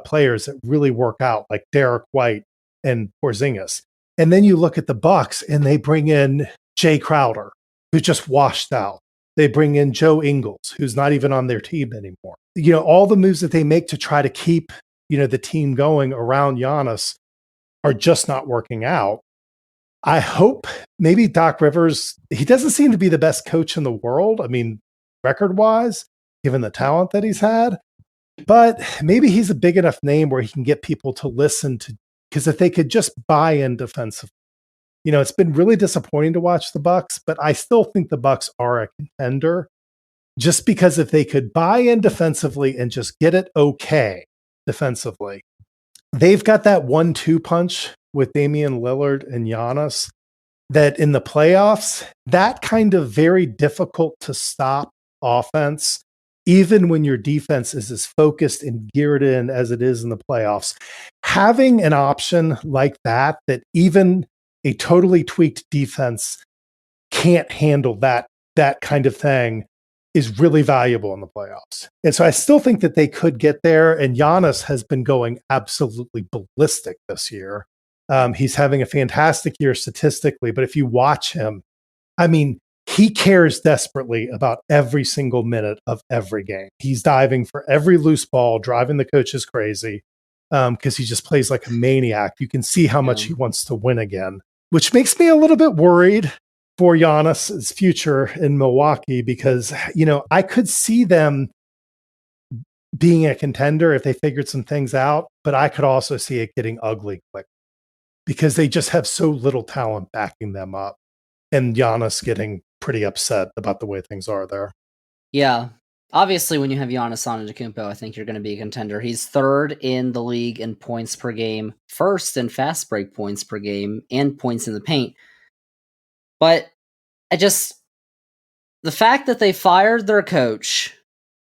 C: players that really work out, like Derek White and Porzingis. And then you look at the Bucks, and they bring in Jay Crowder, who's just washed out. They bring in Joe Ingles, who's not even on their team anymore. All the moves that they make to try to keep, the team going around Giannis are just not working out. I hope maybe Doc Rivers, he doesn't seem to be the best coach in the world. I mean, record-wise, given the talent that he's had. But maybe he's a big enough name where he can get people to listen to, because if they could just buy in defensively. It's been really disappointing to watch the Bucks, but I still think the Bucks are a contender just because if they could buy in defensively and just get it okay defensively, they've got that 1-2 punch with Damian Lillard and Giannis that in the playoffs, that kind of very difficult to stop offense, even when your defense is as focused and geared in as it is in the playoffs, having an option like that even a totally tweaked defense can't handle that kind of thing is really valuable in the playoffs. And so I still think that they could get there. And Giannis has been going absolutely ballistic this year. He's having a fantastic year statistically, but if you watch him, I mean, he cares desperately about every single minute of every game. He's diving for every loose ball, driving the coaches crazy because he just plays like a maniac. You can see how much he wants to win again, which makes me a little bit worried for Giannis's future in Milwaukee because, I could see them being a contender if they figured some things out, but I could also see it getting ugly quick because they just have so little talent backing them up and Giannis getting pretty upset about the way things are there.
B: Yeah. Obviously, when you have Giannis Antetokounmpo, I think you're going to be a contender. He's third in the league in points per game, first in fast break points per game, and points in the paint. But the fact that they fired their coach,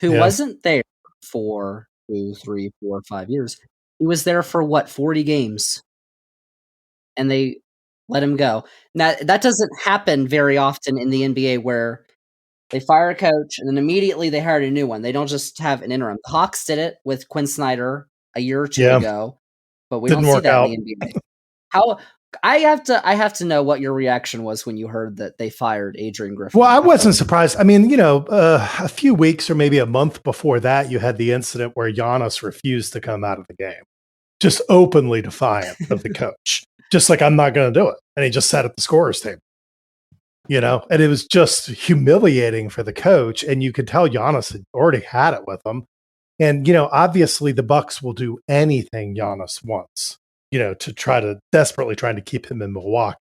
B: who wasn't there for 2, 3, 4, 5 years, he was there for 40 games, and they let him go. Now, that doesn't happen very often in the NBA where they fire a coach and then immediately they hired a new one. They don't just have an interim. The Hawks did it with Quinn Snyder a year or two ago, but we
C: Didn't
B: don't see
C: work
B: that
C: out.
B: in the NBA. How I have to know what your reaction was when you heard that they fired Adrian Griffin.
C: Well, I wasn't surprised. I mean, a few weeks or maybe a month before that, you had the incident where Giannis refused to come out of the game, just openly defiant of the coach, just like, I'm not going to do it. And he just sat at the scorer's table, and it was just humiliating for the coach. And you could tell Giannis had already had it with him. And, obviously the Bucks will do anything Giannis wants, to desperately trying to keep him in Milwaukee.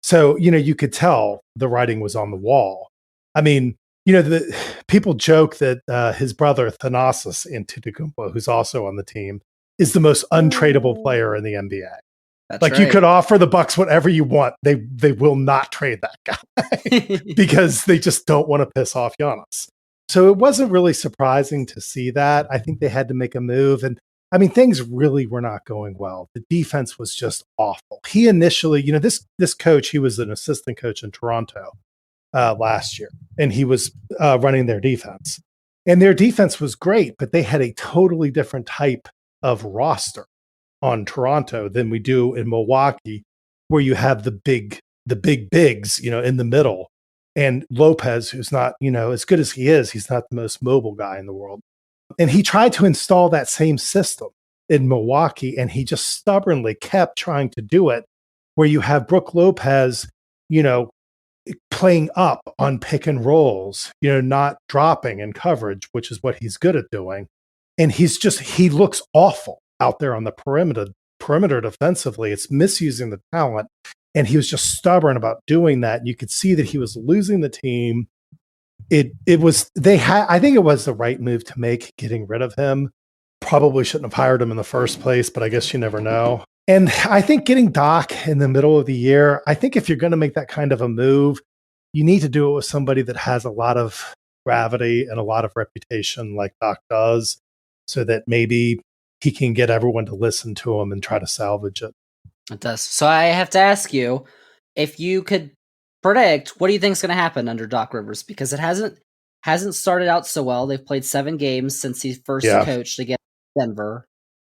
C: So, you could tell the writing was on the wall. I mean, the people joke that his brother Thanasis Antetokounmpo, who's also on the team, is the most untradeable player in the NBA.
B: That's
C: like
B: right.
C: You could offer the Bucks whatever you want. They will not trade that guy because they just don't want to piss off Giannis. So it wasn't really surprising to see that. I think they had to make a move. And I mean, things really were not going well. The defense was just awful. He initially, this coach, he was an assistant coach in Toronto last year, and he was running their defense. And their defense was great, but they had a totally different type of roster on Toronto than we do in Milwaukee, where you have the big bigs, in the middle. And Lopez, who's not, as good as he is, he's not the most mobile guy in the world. And he tried to install that same system in Milwaukee, and he just stubbornly kept trying to do it, where you have Brook Lopez, playing up on pick and rolls, not dropping in coverage, which is what he's good at doing. And he looks awful out there on the perimeter defensively. It's misusing the talent. And he was just stubborn about doing that. You could see that he was losing the team. I think it was the right move to make, getting rid of him. Probably shouldn't have hired him in the first place, but I guess you never know. And I think getting Doc in the middle of the year, I think if you're going to make that kind of a move, you need to do it with somebody that has a lot of gravity and a lot of reputation like Doc does, so that maybe he can get everyone to listen to him and try to salvage it.
B: It does. So I have to ask you, if you could predict, what do you think is going to happen under Doc Rivers? Because it hasn't started out so well. They've played 7 games since he first coached against Denver.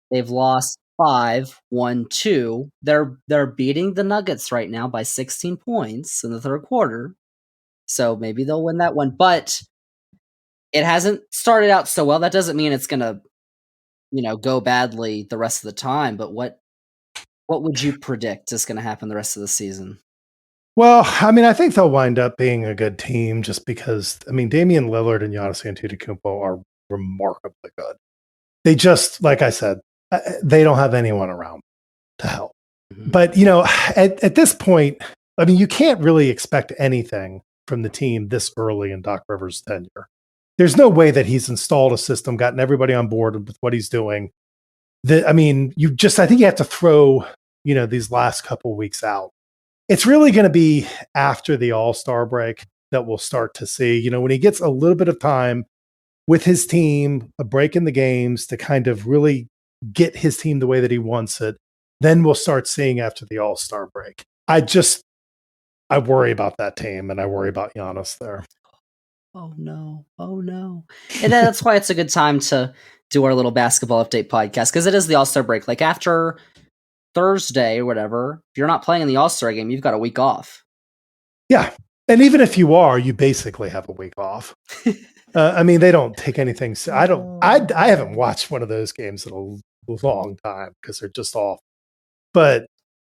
B: They've lost 5, won 2. They're beating the Nuggets right now by 16 points in the third quarter. So maybe they'll win that one. But it hasn't started out so well. That doesn't mean it's going to, go badly the rest of the time. But what would you predict is going to happen the rest of the season?
C: Well, I mean, I think they'll wind up being a good team just because, Damian Lillard and Giannis Antetokounmpo are remarkably good. They just, like I said, they don't have anyone around to help. Mm-hmm. But, at this point, you can't really expect anything from the team this early in Doc Rivers' tenure. There's no way that he's installed a system, gotten everybody on board with what he's doing. I think you have to throw, these last couple weeks out. It's really going to be after the All-Star break that we'll start to see, when he gets a little bit of time with his team, a break in the games to kind of really get his team the way that he wants it. Then we'll start seeing after the All-Star break. I worry about that team, and I worry about Giannis there.
B: Oh no. And that's why it's a good time to do our little basketball update podcast, because it is the All-Star break. Like after Thursday or whatever, if you're not playing in the All-Star game, you've got a week off.
C: Yeah. And even if you are, you basically have a week off. I mean, they don't take anything. I haven't watched one of those games in a long time because they're just off. But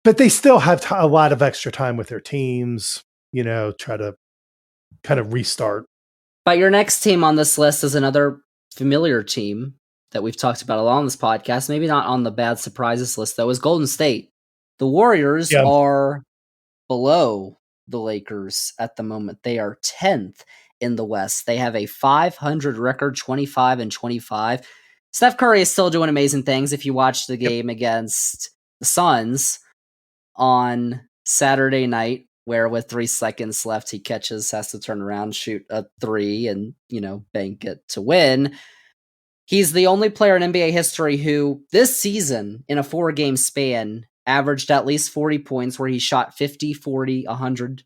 C: they still have a lot of extra time with their teams, try to kind of restart.
B: But your next team on this list is another familiar team that we've talked about a lot on this podcast. Maybe not on the bad surprises list, though, is Golden State. The Warriors are below the Lakers at the moment. They are 10th in the West. They have a 500 record, 25-25. Steph Curry is still doing amazing things. If you watch the game against the Suns on Saturday night, where with 3 seconds left, he has to turn around, shoot a 3 and, bank it to win. He's the only player in NBA history who this season in a 4-game span averaged at least 40 points, where he shot 50, 40, 100,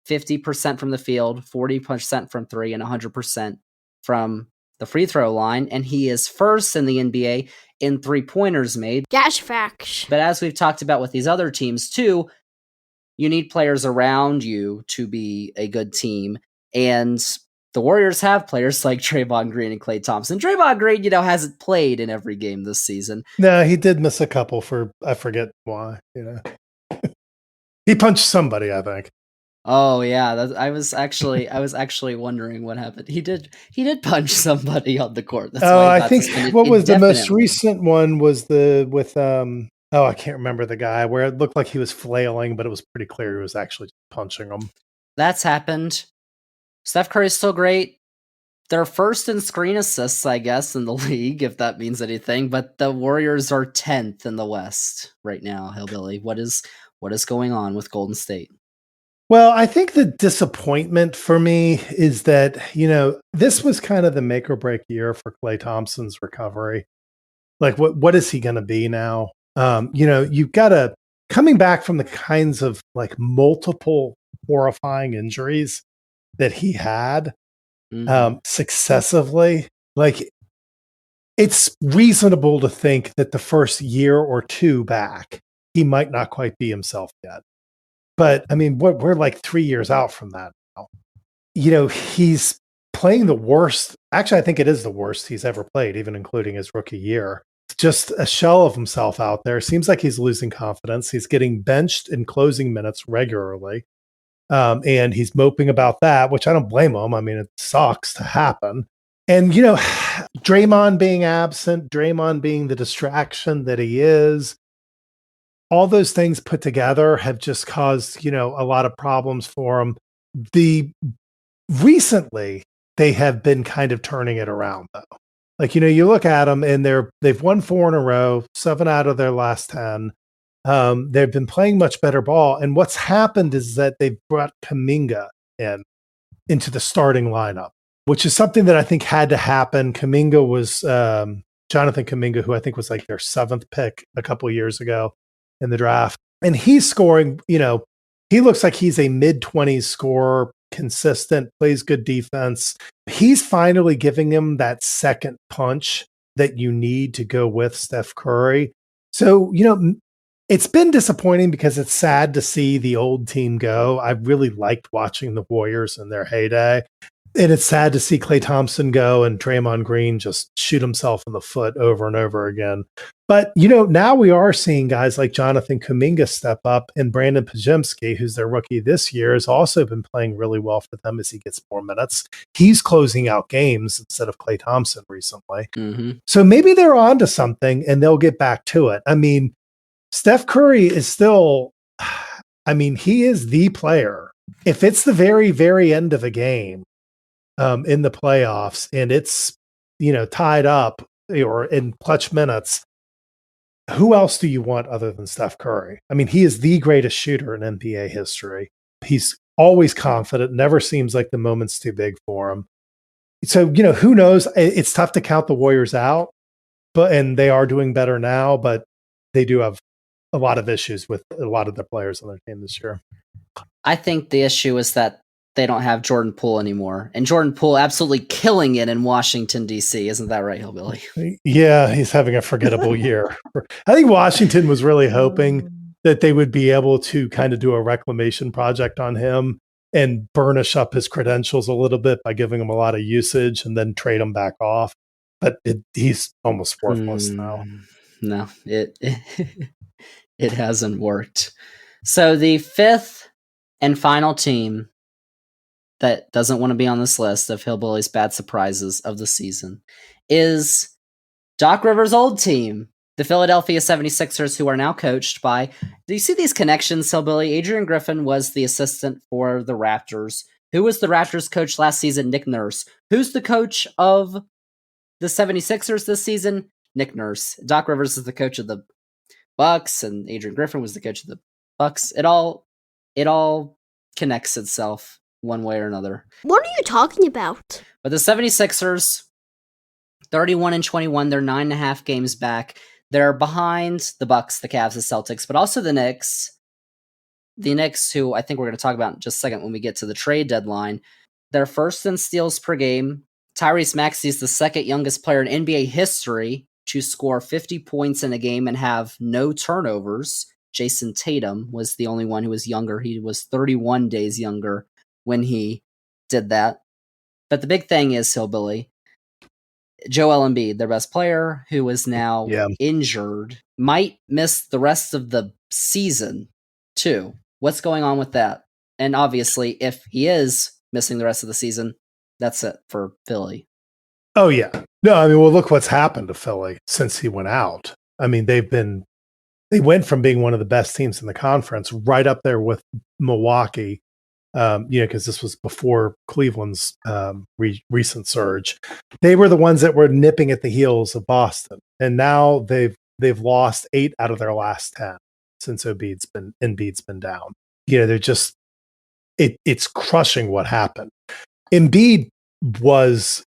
B: 50% from the field, 40% from 3, and 100% from the free throw line. And he is first in the NBA in 3-pointers made.
A: Gash facts.
B: But as we've talked about with these other teams too, you need players around you to be a good team. And the Warriors have players like Draymond Green and Klay Thompson. Draymond Green, hasn't played in every game this season.
C: No, he did miss a couple for, I forget why, He punched somebody, I think.
B: Oh yeah, I was actually wondering what happened. He did punch somebody on the court. That's why
C: I think what was the most recent one was with I can't remember the guy, where it looked like he was flailing, but it was pretty clear he was actually punching him.
B: That's happened. Steph Curry's still great. They're first in screen assists, I guess, in the league, if that means anything. But the Warriors are 10th in the West right now, Hillbilly. What is going on with Golden State?
C: Well, I think the disappointment for me is that, this was kind of the make or break year for Klay Thompson's recovery. Like, what is he going to be now? You've got coming back from the kinds of like multiple horrifying injuries that he had successively. Like, it's reasonable to think that the first year or two back, he might not quite be himself yet. But I mean, we're like 3 years out from that now. He's playing the worst. Actually, I think it is the worst he's ever played, even including his rookie year. Just a shell of himself out there. Seems like he's losing confidence. He's getting benched in closing minutes regularly. And he's moping about that, which I don't blame him. I mean, it sucks to happen. And, Draymond being absent, Draymond being the distraction that he is, all those things put together have just caused, a lot of problems for him. Recently, they have been kind of turning it around, though. Like, you look at them and they've won 4 in a row, 7 out of their last 10. They've been playing much better ball. And what's happened is that they've brought Kuminga into the starting lineup, which is something that I think had to happen. Kuminga was Jonathan Kuminga, who I think was like their 7th pick a couple of years ago in the draft. And he's scoring, he looks like he's a mid-20s scorer, consistent, plays good defense. He's finally giving him that second punch that you need to go with Steph Curry. So, it's been disappointing because it's sad to see the old team go. I really liked watching the Warriors in their heyday. And it's sad to see Klay Thompson go and Draymond Green just shoot himself in the foot over and over again. But, now we are seeing guys like Jonathan Kuminga step up, and Brandon Podziemski, who's their rookie this year, has also been playing really well for them as he gets more minutes. He's closing out games instead of Klay Thompson recently. Mm-hmm. So maybe they're onto something and they'll get back to it. I mean, Steph Curry is still, he is the player. If it's the very, very end of a game, in the playoffs and it's, tied up or in clutch minutes, who else do you want other than Steph Curry? I mean, he is the greatest shooter in NBA history. He's always confident, never seems like the moment's too big for him. So, who knows? It's tough to count the Warriors out, and they are doing better now, but they do have a lot of issues with a lot of the players on their team this year.
B: I think the issue is that they don't have Jordan Poole anymore. And Jordan Poole absolutely killing it in Washington, D.C. Isn't that right, Hillbilly?
C: Yeah, he's having a forgettable year. I think Washington was really hoping that they would be able to kind of do a reclamation project on him and burnish up his credentials a little bit by giving him a lot of usage and then trade him back off. But he's almost worthless now.
B: No, it it hasn't worked. So the fifth and final team that doesn't want to be on this list of Hillbilly's bad surprises of the season is Doc Rivers' old team, the Philadelphia 76ers, who are now coached by, do you see these connections, Hillbilly? Adrian Griffin was the assistant for the Raptors. Who was the Raptors coach last season? Nick Nurse. Who's the coach of the 76ers this season? Nick Nurse. Doc Rivers is the coach of the Bucks, and Adrian Griffin was the coach of the Bucks. It all connects itself one way or another.
A: What are you talking about?
B: But the 76ers, 31-21, they're 9.5 games back. They're behind the Bucks, the Cavs, the Celtics, but also the Knicks. The Knicks, who I think we're going to talk about in just a second when we get to the trade deadline. They're first in steals per game. Tyrese Maxey is the second youngest player in NBA history to score 50 points in a game and have no turnovers. Jason Tatum was the only one who was younger. He was 31 days younger when he did that. But the big thing is, Hillbilly, Joel Embiid, their best player, who is now injured, might miss the rest of the season, too. What's going on with that? And obviously, if he is missing the rest of the season, that's it for Philly.
C: Oh, yeah. No, I mean, well, look what's happened to Philly since he went out. I mean, they went from being one of the best teams in the conference right up there with Milwaukee, because this was before Cleveland's recent surge. They were the ones that were nipping at the heels of Boston, and now they've lost 8 out of their last 10 since Embiid's been down. They're just it's crushing what happened. Embiid was,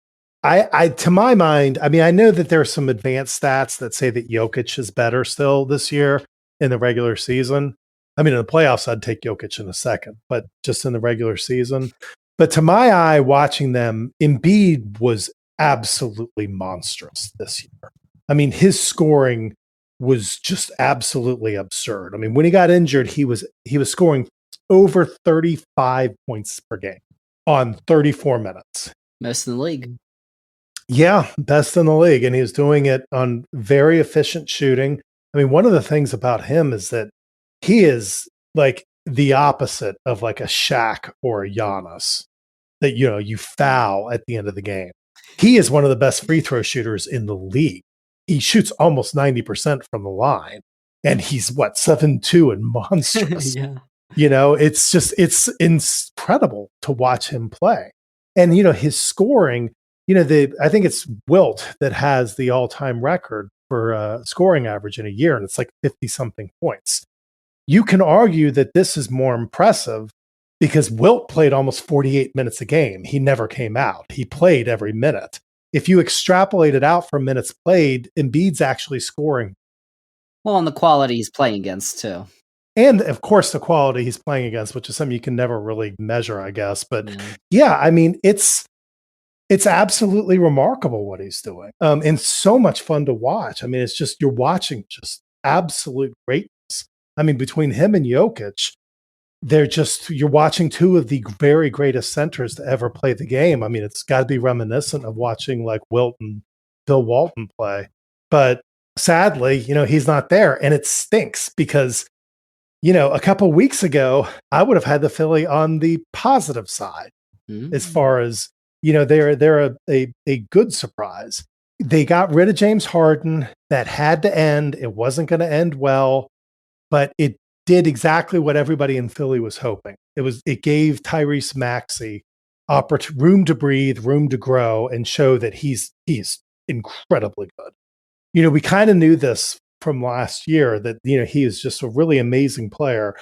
C: I to my mind, I mean, I know that there are some advanced stats that say that Jokic is better still this year in the regular season. I mean, in the playoffs, I'd take Jokic in a second, but just in the regular season. But to my eye, watching them, Embiid was absolutely monstrous this year. I mean, his scoring was just absolutely absurd. I mean, when he got injured, he was scoring over 35 points per game on 34 minutes.
B: Most in the league.
C: Yeah, best in the league. And he was doing it on very efficient shooting. I mean, one of the things about him is that he is like the opposite of like a Shaq or a Giannis that, you foul at the end of the game. He is one of the best free throw shooters in the league. He shoots almost 90% from the line, and he's 7'2" and monstrous.
B: Yeah.
C: It's incredible to watch him play. And, his scoring, I think it's Wilt that has the all-time record for scoring average in a year, and it's like 50-something points. You can argue that this is more impressive because Wilt played almost 48 minutes a game. He never came out. He played every minute. If you extrapolate it out from minutes played, Embiid's actually scoring.
B: Well, and the quality he's playing against, too.
C: And, of course, the quality he's playing against, which is something you can never really measure, I guess. But, yeah, I mean, it's absolutely remarkable what he's doing. And so much fun to watch. I mean, it's just, you're watching just absolute greatness. I mean, between him and Jokic, you're watching two of the very greatest centers to ever play the game. I mean, it's got to be reminiscent of watching like Wilt and Bill Walton play. But sadly, he's not there. And it stinks because, a couple weeks ago, I would have had the Philly on the positive side as far as, they're a good surprise. They got rid of James Harden. That had to end. It wasn't going to end well, but it did exactly what everybody in Philly was hoping. It gave Tyrese Maxey room to breathe, room to grow, and show that he's incredibly good. We kind of knew this from last year that he is just a really amazing player,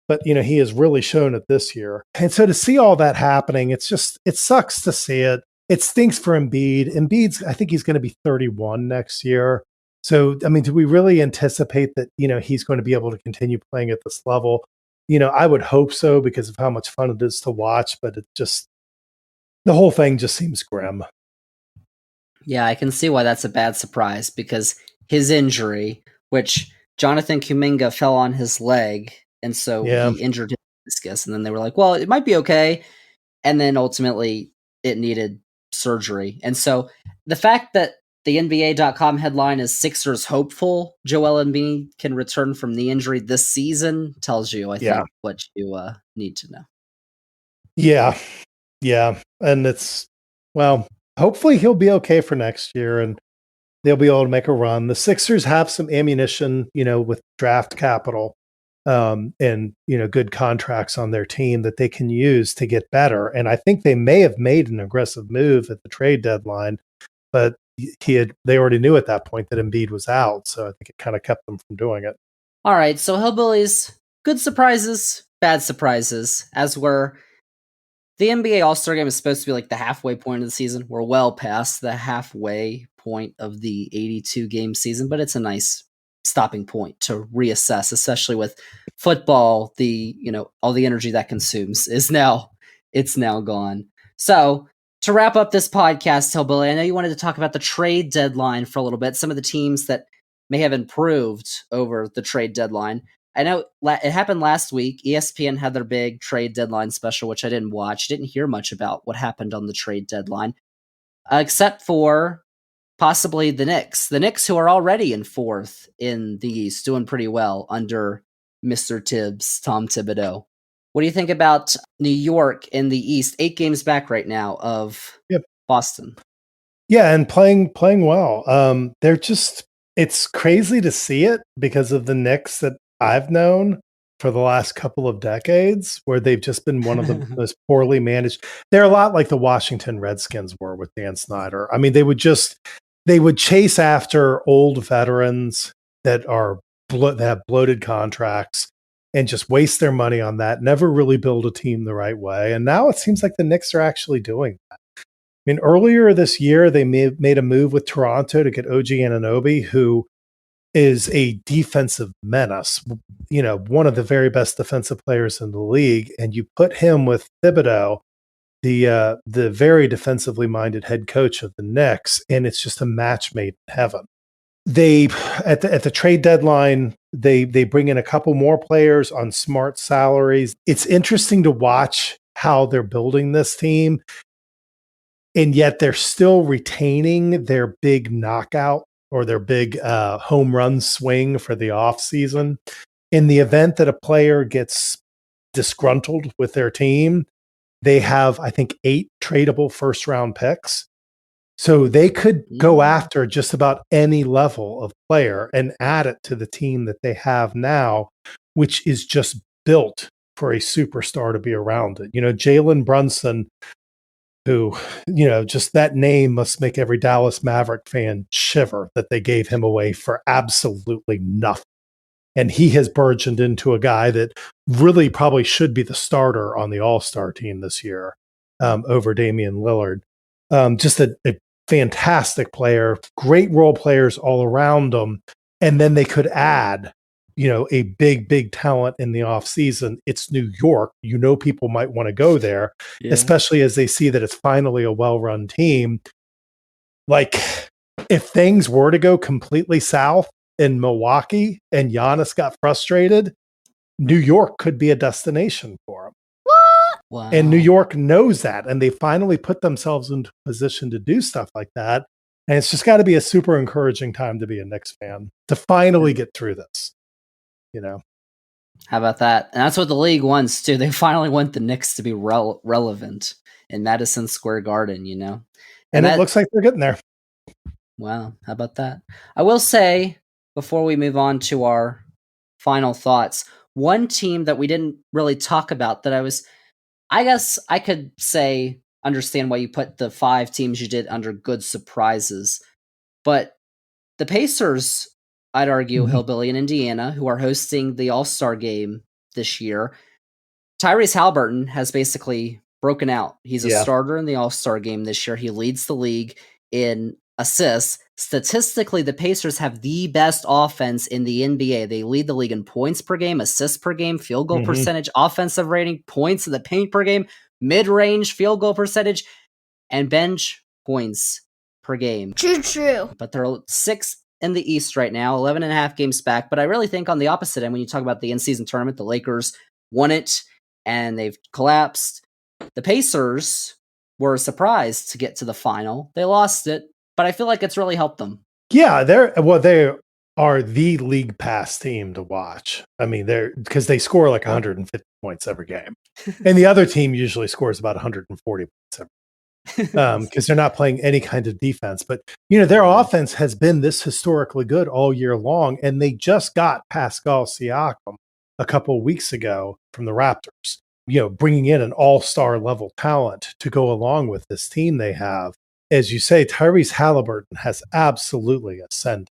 C: but he has really shown it this year. And so to see all that happening, it sucks to see it. It stinks for Embiid. I think he's going to be 31 next year. So, I mean, do we really anticipate that, he's going to be able to continue playing at this level? I would hope so because of how much fun it is to watch, but the whole thing just seems grim.
B: Yeah, I can see why that's a bad surprise because his injury, which Jonathan Kuminga fell on his leg, and so he injured his meniscus. And then they were like, well, it might be okay. And then ultimately it needed surgery. And so the fact that the NBA.com headline is Sixers hopeful Joel Embiid can return from the injury this season tells you, I think, what you need to know.
C: Yeah. Yeah. And hopefully he'll be okay for next year and they'll be able to make a run. The Sixers have some ammunition, with draft capital, and, good contracts on their team that they can use to get better. And I think they may have made an aggressive move at the trade deadline, but they already knew at that point that Embiid was out. So I think it kind of kept them from doing it.
B: All right. So Hillbillies, good surprises, bad surprises, as were the NBA All-Star Game is supposed to be like the halfway point of the season. We're well past the halfway point of the 82-game season, but it's a nice stopping point to reassess, especially with football. All the energy that consumes it's now gone. So to wrap up this podcast, Hillbilly, I know you wanted to talk about the trade deadline for a little bit, some of the teams that may have improved over the trade deadline. I know it happened last week. ESPN had their big trade deadline special, which I didn't watch. Didn't hear much about what happened on the trade deadline, except for possibly the Knicks. The Knicks, who are already in fourth in the East, doing pretty well under Mr. Tibbs, Tom Thibodeau. What do you think about New York in the East? 8 games back right now of Boston.
C: Yeah, and playing well. It's crazy to see it because of the Knicks that I've known for the last couple of decades, where they've just been one of the most poorly managed. They're a lot like the Washington Redskins were with Dan Snyder. I mean, they would chase after old veterans that have bloated contracts and just waste their money on that, never really build a team the right way. And now it seems like the Knicks are actually doing that. I mean, earlier this year, they made a move with Toronto to get OG Anunoby, who is a defensive menace, one of the very best defensive players in the league. And you put him with Thibodeau, the very defensively minded head coach of the Knicks, and it's just a match made in heaven. They at the trade deadline, they bring in a couple more players on smart salaries. It's interesting to watch how they're building this team, and yet they're still retaining their big knockout or their big home run swing for the offseason. In the event that a player gets disgruntled with their team, they have, I think, 8 tradable first-round picks. So they could go after just about any level of player and add it to the team that they have now, which is just built for a superstar to be around it. Jalen Brunson, who, just that name must make every Dallas Maverick fan shiver that they gave him away for absolutely nothing. And he has burgeoned into a guy that really probably should be the starter on the All-Star team this year, over Damian Lillard. Just a fantastic player, great role players all around them. And then they could add, a big talent in the offseason. It's New York. People might want to go there, especially as they see that it's finally a well-run team. Like, if things were to go completely south in Milwaukee and Giannis got frustrated, New York could be a destination for him.
B: Wow.
C: And New York knows that, and they finally put themselves into a position to do stuff like that. And it's just got to be a super encouraging time to be a Knicks fan to finally get through this.
B: How about that? And that's what the league wants too. They finally want the Knicks to be relevant in Madison Square Garden,
C: And it looks like they're getting there.
B: Wow. How about that? I will say, before we move on to our final thoughts, one team that we didn't really talk about that I guess I could say, understand why you put the 5 teams you did under good surprises, but the Pacers, I'd argue, Hillbilly in Indiana, who are hosting the All-Star game this year. Tyrese Halliburton has basically broken out. He's a starter in the All-Star game this year. He leads the league in assists. Statistically, the Pacers have the best offense in the NBA. They lead the league in points per game, assists per game, field goal percentage, offensive rating, points in the paint per game, mid-range field goal percentage, and bench points per game.
A: True.
B: But they're 6th in the East right now, 11 and a half games back. But I really think on the opposite end, when you talk about the in-season tournament, the Lakers won it and they've collapsed. The Pacers were surprised to get to the final. They lost it, but I feel like it's really helped them.
C: Yeah, they are the league pass team to watch. I mean, because they score like 150 points every game, and the other team usually scores about 140 points every because they're not playing any kind of defense. But their offense has been this historically good all year long, and they just got Pascal Siakam a couple of weeks ago from the Raptors. Bringing in an all-star level talent to go along with this team they have. As you say, Tyrese Halliburton has absolutely ascended.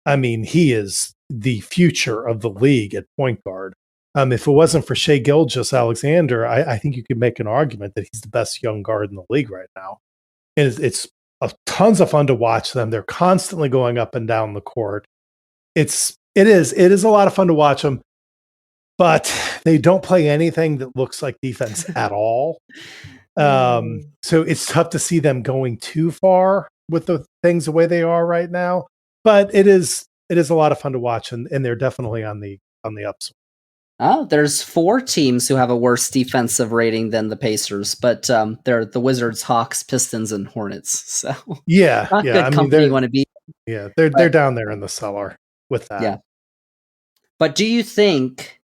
C: I mean, he is the future of the league at point guard. If it wasn't for Shai Gilgeous-Alexander, I think you could make an argument that he's the best young guard in the league right now. And it's tons of fun to watch them. They're constantly going up and down the court. It is a lot of fun to watch them, but they don't play anything that looks like defense at all. So it's tough to see them going too far with the things the way they are right now. But it is a lot of fun to watch, and they're definitely on the upswing.
B: Oh, there's 4 teams who have a worse defensive rating than the Pacers, but they're the Wizards, Hawks, Pistons, and Hornets. So not good company you want to be.
C: Yeah, they're down there in the cellar with that.
B: Yeah. But do you think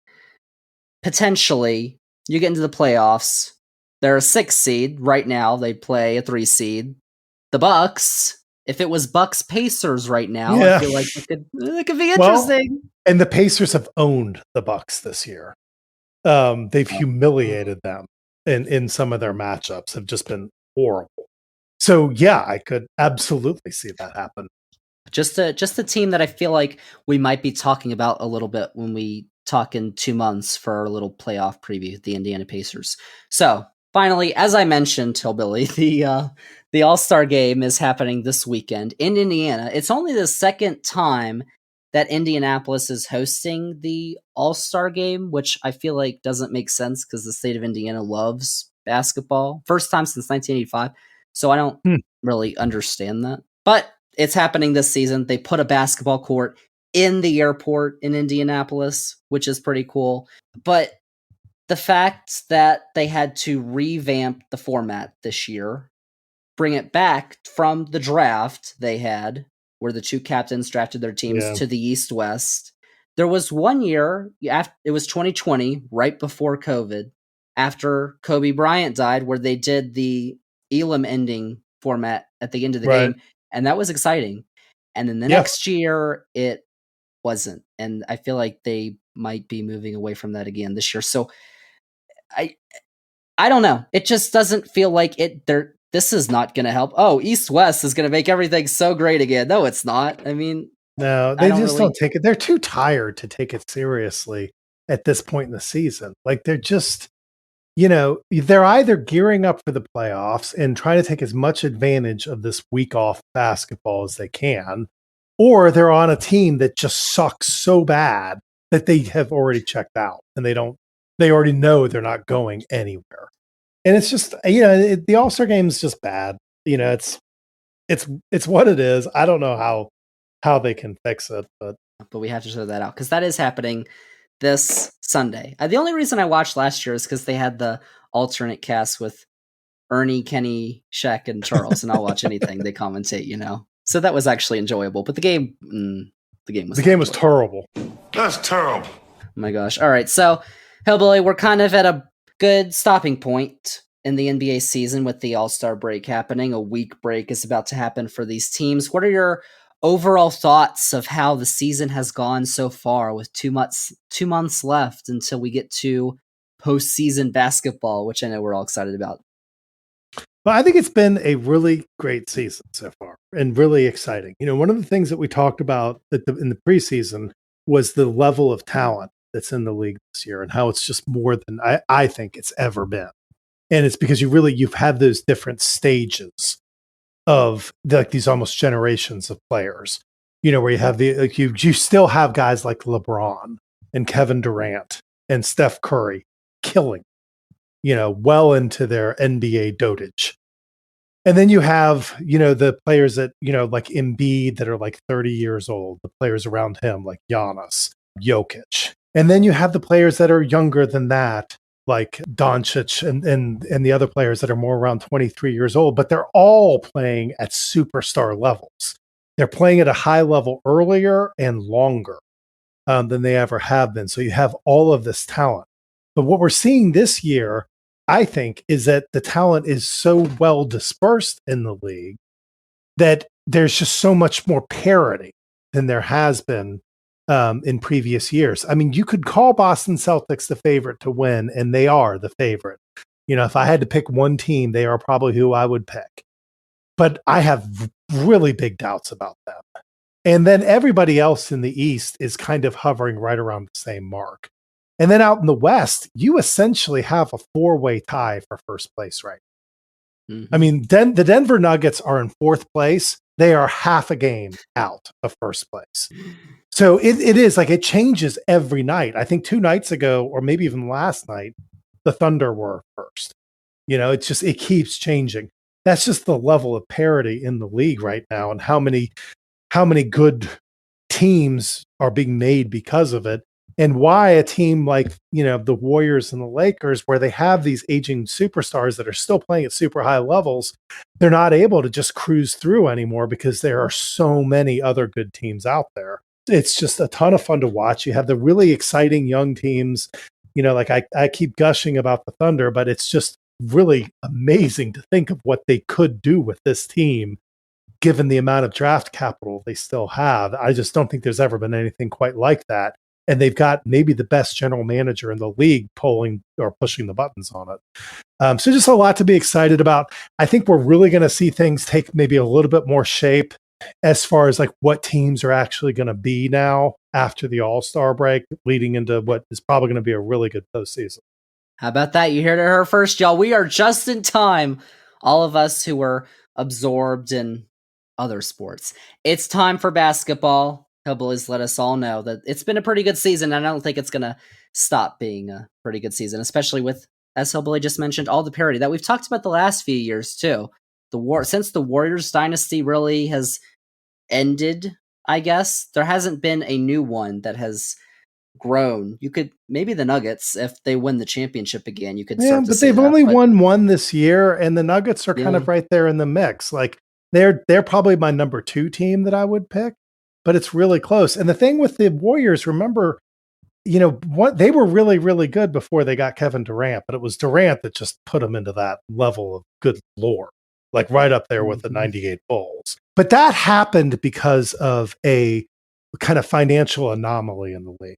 B: potentially you get into the playoffs? They're a 6 seed right now. They play a 3 seed. The Bucks. If it was Bucks Pacers right now, I feel like it could be interesting.
C: And the Pacers have owned the Bucks this year. They've humiliated them in some of their matchups. Have just been horrible. So yeah, I could absolutely see that happen.
B: Just a team that I feel like we might be talking about a little bit when we talk in 2 months for our little playoff preview, the Indiana Pacers. So finally, as I mentioned, Hillbilly, the All-Star Game is happening this weekend in Indiana. It's only the second time that Indianapolis is hosting the All-Star Game, which I feel like doesn't make sense because the state of Indiana loves basketball. First time since 1985. So I don't really understand that. But it's happening this season. They put a basketball court in the airport in Indianapolis, which is pretty cool. But the fact that they had to revamp the format this year, bring it back from the draft they had, where the 2 captains drafted their teams to the East-West. There was one year, it was 2020, right before COVID, after Kobe Bryant died, where they did the Elam ending format at the end of the game, and that was exciting. And then the next year, it wasn't. And I feel like they might be moving away from that again this year. So I don't know. It just doesn't feel like it. This is not going to help. Oh, East-West is going to make everything so great again. No, it's not. I mean,
C: no, they don't take it. They're too tired to take it seriously at this point in the season. Like they're just, they're either gearing up for the playoffs and trying to take as much advantage of this week off basketball as they can, or they're on a team that just sucks so bad that they have already checked out and they already know they're not going anywhere. And it's just, the All-Star Game is just bad. It's what it is. I don't know how they can fix it, but
B: we have to show that out because that is happening this Sunday. The only reason I watched last year is because they had the alternate cast with Ernie, Kenny, Shaq, and Charles, and I'll watch anything they commentate. So that was actually enjoyable. But the game was
C: terrible.
E: That's terrible.
B: Oh my gosh! All right, so Hillbilly, we're kind of at a good stopping point in the NBA season with the All-Star break happening. A week break is about to happen for these teams. What are your overall thoughts of how the season has gone so far with 2 months left until we get to postseason basketball, which I know we're all excited about?
C: Well, I think it's been a really great season so far and really exciting. One of the things that we talked about in the preseason was the level of talent that's in the league this year and how it's just more than I think it's ever been. And it's because you've had those different stages of these almost generations of players, where you have you still have guys like LeBron and Kevin Durant and Steph Curry killing, well into their NBA dotage. And then you have, the players that, like Embiid that are like 30 years old, the players around him like Giannis, Jokic. And then you have the players that are younger than that like Doncic and the other players that are more around 23 years old, but they're all playing at superstar levels. They're playing at a high level earlier and longer than they ever have been. So you have all of this talent. But what we're seeing this year, I think, is that the talent is so well dispersed in the league that there's just so much more parity than there has been in previous years. I mean, you could call Boston Celtics the favorite to win, and they are the favorite. You know, if I had to pick one team, they are probably who I would pick. But I have really big doubts about them. And then everybody else in the East is kind of hovering right around the same mark. And then out in the West, you essentially have a four-way tie for first place right now. Mm-hmm. I mean, the Denver Nuggets are in fourth place. They are half a game out of first place. So it is like it changes every night. I think 2 nights ago, or maybe even last night, the Thunder were first. You know, it keeps changing. That's just the level of parity in the league right now, and how many good teams are being made because of it, and why a team like, you know, the Warriors and the Lakers, where they have these aging superstars that are still playing at super high levels, they're not able to just cruise through anymore because there are so many other good teams out there. It's just a ton of fun to watch. You have the really exciting young teams, you know, like I keep gushing about the Thunder, but it's just really amazing to think of what they could do with this team given the amount of draft capital they still have. I just don't think there's ever been anything quite like that. And they've got maybe the best general manager in the league pulling or pushing the buttons on it. So just a lot to be excited about. I think we're really going to see things take maybe a little bit more shape as far as like what teams are actually going to be now after the All-Star break, leading into what is probably going to be a really good postseason.
B: How about that? You heard it her first, y'all. We are just in time. All of us who were absorbed in other sports. It's time for basketball. Hillbillies let us all know that it's been a pretty good season, and I don't think it's going to stop being a pretty good season, especially with, as Hillbilly just mentioned, all the parity that we've talked about the last few years too. Since the Warriors dynasty really has ended, I guess, there hasn't been a new one that has grown. You could, maybe the Nuggets, if they win the championship again, you could start to
C: but
B: see
C: they've
B: that,
C: only won one this year, and the Nuggets are kind of right there in the mix. Like they're probably my number 2 team that I would pick, but it's really close. And the thing with the Warriors, remember, you know, what they were really, really good before they got Kevin Durant, but it was Durant that just put them into that level of good lore, like right up there with the 98 Bulls. But that happened because of a kind of financial anomaly in the league,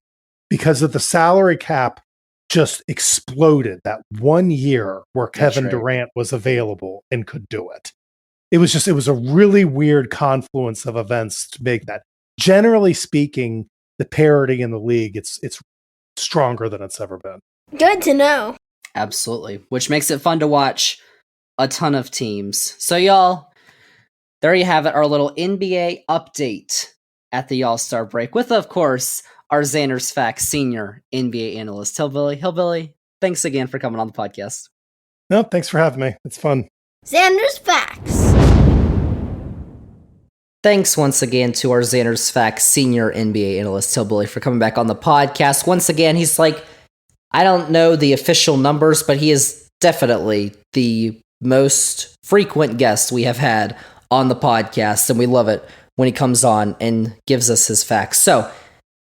C: because of the salary cap just exploded that 1 year where Kevin Durant was available and could do it. It was a really weird confluence of events to make that. Generally speaking, the parity in the league, it's stronger than it's ever been.
A: Good to know.
B: Absolutely. Which makes it fun to watch a ton of teams. So y'all, there you have it, our little NBA update at the All-Star break with, of course, our Zander's Facts senior NBA analyst, Hillbilly. Thanks again for coming on the podcast.
C: No, thanks for having me. It's fun.
A: Zander's Facts.
B: Thanks once again to our Zander's Facts senior NBA analyst, Hillbilly, for coming back on the podcast. Once again, he's like, I don't know the official numbers, but he is definitely the most frequent guest we have had on the podcast, and we love it when he comes on and gives us his facts. So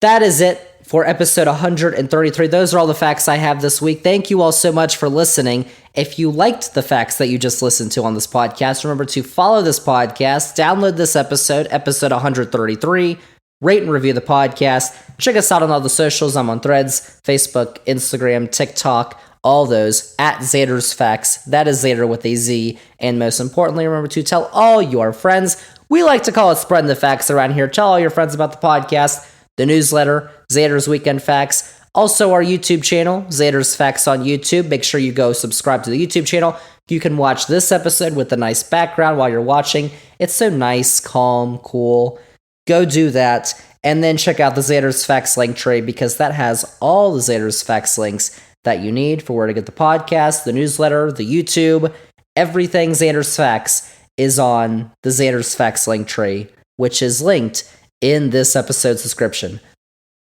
B: that is it for episode 133. Those are all the facts I have this week. Thank you all so much for listening. If you liked the facts that you just listened to on this podcast, remember to follow this podcast, download this episode 133, rate and review the podcast. Check us out on all the socials. I'm on Threads, Facebook, Instagram, TikTok, all those at Zander's Facts. That is Zander with a Z. And most importantly, remember to tell all your friends. We like to call it spreading the facts around here. Tell all your friends about the podcast, the newsletter, Zander's Weekend Facts. Also, our YouTube channel, Zander's Facts on YouTube. Make sure you go subscribe to the YouTube channel. You can watch this episode with a nice background while you're watching. It's so nice, calm, cool. Go do that. And then check out the Zander's Facts link tree, because that has all the Zander's Facts links that you need for where to get the podcast, the newsletter, the YouTube. Everything Zander's Facts is on the Zander's Facts link tree, which is linked in this episode's description.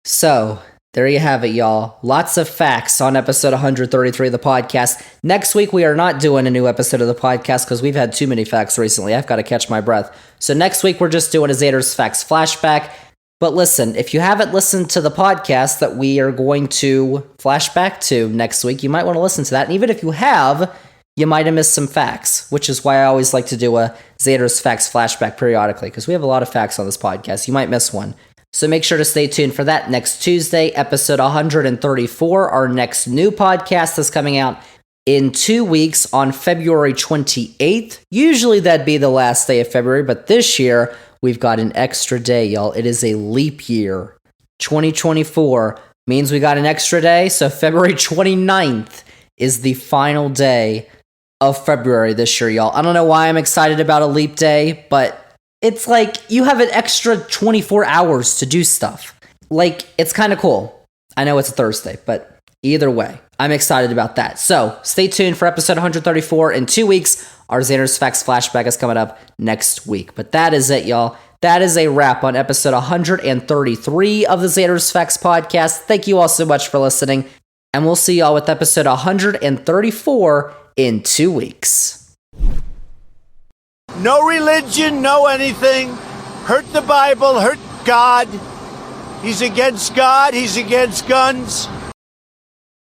B: So, There you have it, y'all. Lots of facts on episode 133 of the podcast. Next week, we are not doing a new episode of the podcast because we've had too many facts recently. I've got to catch my breath. So next week, we're just doing a Zander's Facts flashback. But listen, if you haven't listened to the podcast that we are going to flashback to next week, you might want to listen to that. And even if you have, you might have missed some facts, which is why I always like to do a Zander's Facts flashback periodically because we have a lot of facts on this podcast. You might miss one. So make sure to stay tuned for that next Tuesday, episode 134. Our next new podcast is coming out in 2 weeks on February 28th. Usually that'd be the last day of February, but this year we've got an extra day, y'all. It is a leap year. 2024 means we got an extra day, so February 29th is the final day of February this year, y'all. I don't know why I'm excited about a leap day, but it's like you have an extra 24 hours to do stuff. Like, it's kind of cool. I know it's a Thursday, but either way, I'm excited about that. So stay tuned for episode 134 in 2 weeks. Our Zander's Facts flashback is coming up next week. But that is it, y'all. That is a wrap on episode 133 of the Zander's Facts podcast. Thank you all so much for listening. And we'll see y'all with episode 134 in 2 weeks.
E: No religion, no anything. Hurt the Bible, hurt God. He's against God, he's against guns.